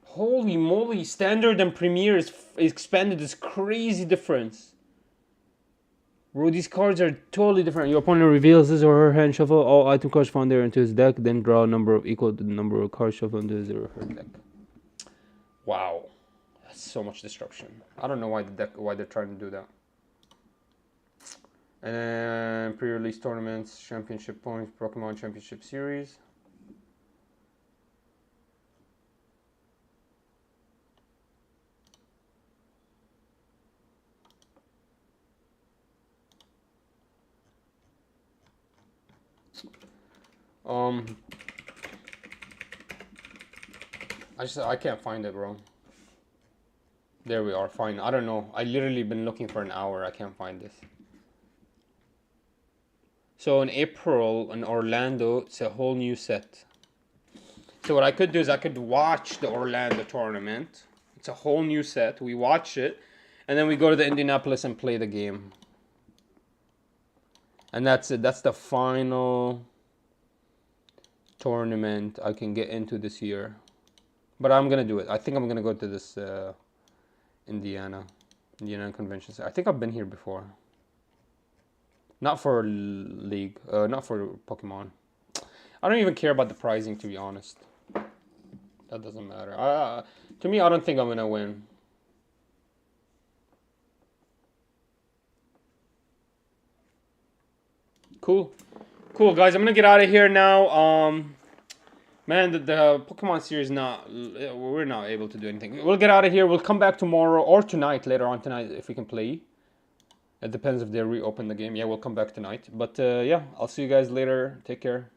Holy moly, standard and premier is expanded. This crazy difference. Bro, these cards are totally different. Your opponent reveals his or her hand shuffle all item cards found there into his deck, then draw a number of equal to the number of cards shuffled into his or her deck. Wow. That's so much destruction. I don't know why they're trying to do that. And then pre-release tournaments, championship points, Pokemon Championship Series. I can't find it, bro. There we are, fine. I don't know. I literally been looking for an hour. I can't find this. So in April in Orlando, it's a whole new set. So what I could do is I could watch the Orlando tournament. It's a whole new set. We watch it, and then we go to the Indianapolis and play the game. And that's it. That's the final tournament I can get into this year. But I'm gonna do it. I think I'm gonna go to this Indiana Convention Center. I think I've been here before. Not for League, not for Pokemon. I don't even care about the pricing, to be honest. That doesn't matter. To me, I don't think I'm gonna win. Cool. Cool, guys. I'm gonna get out of here now. Man, the Pokemon series we're not able to do anything. We'll get out of here. We'll come back tomorrow or tonight, later on tonight, if we can play. It depends if they reopen the game. Yeah, we'll come back tonight. But yeah, I'll see you guys later. Take care.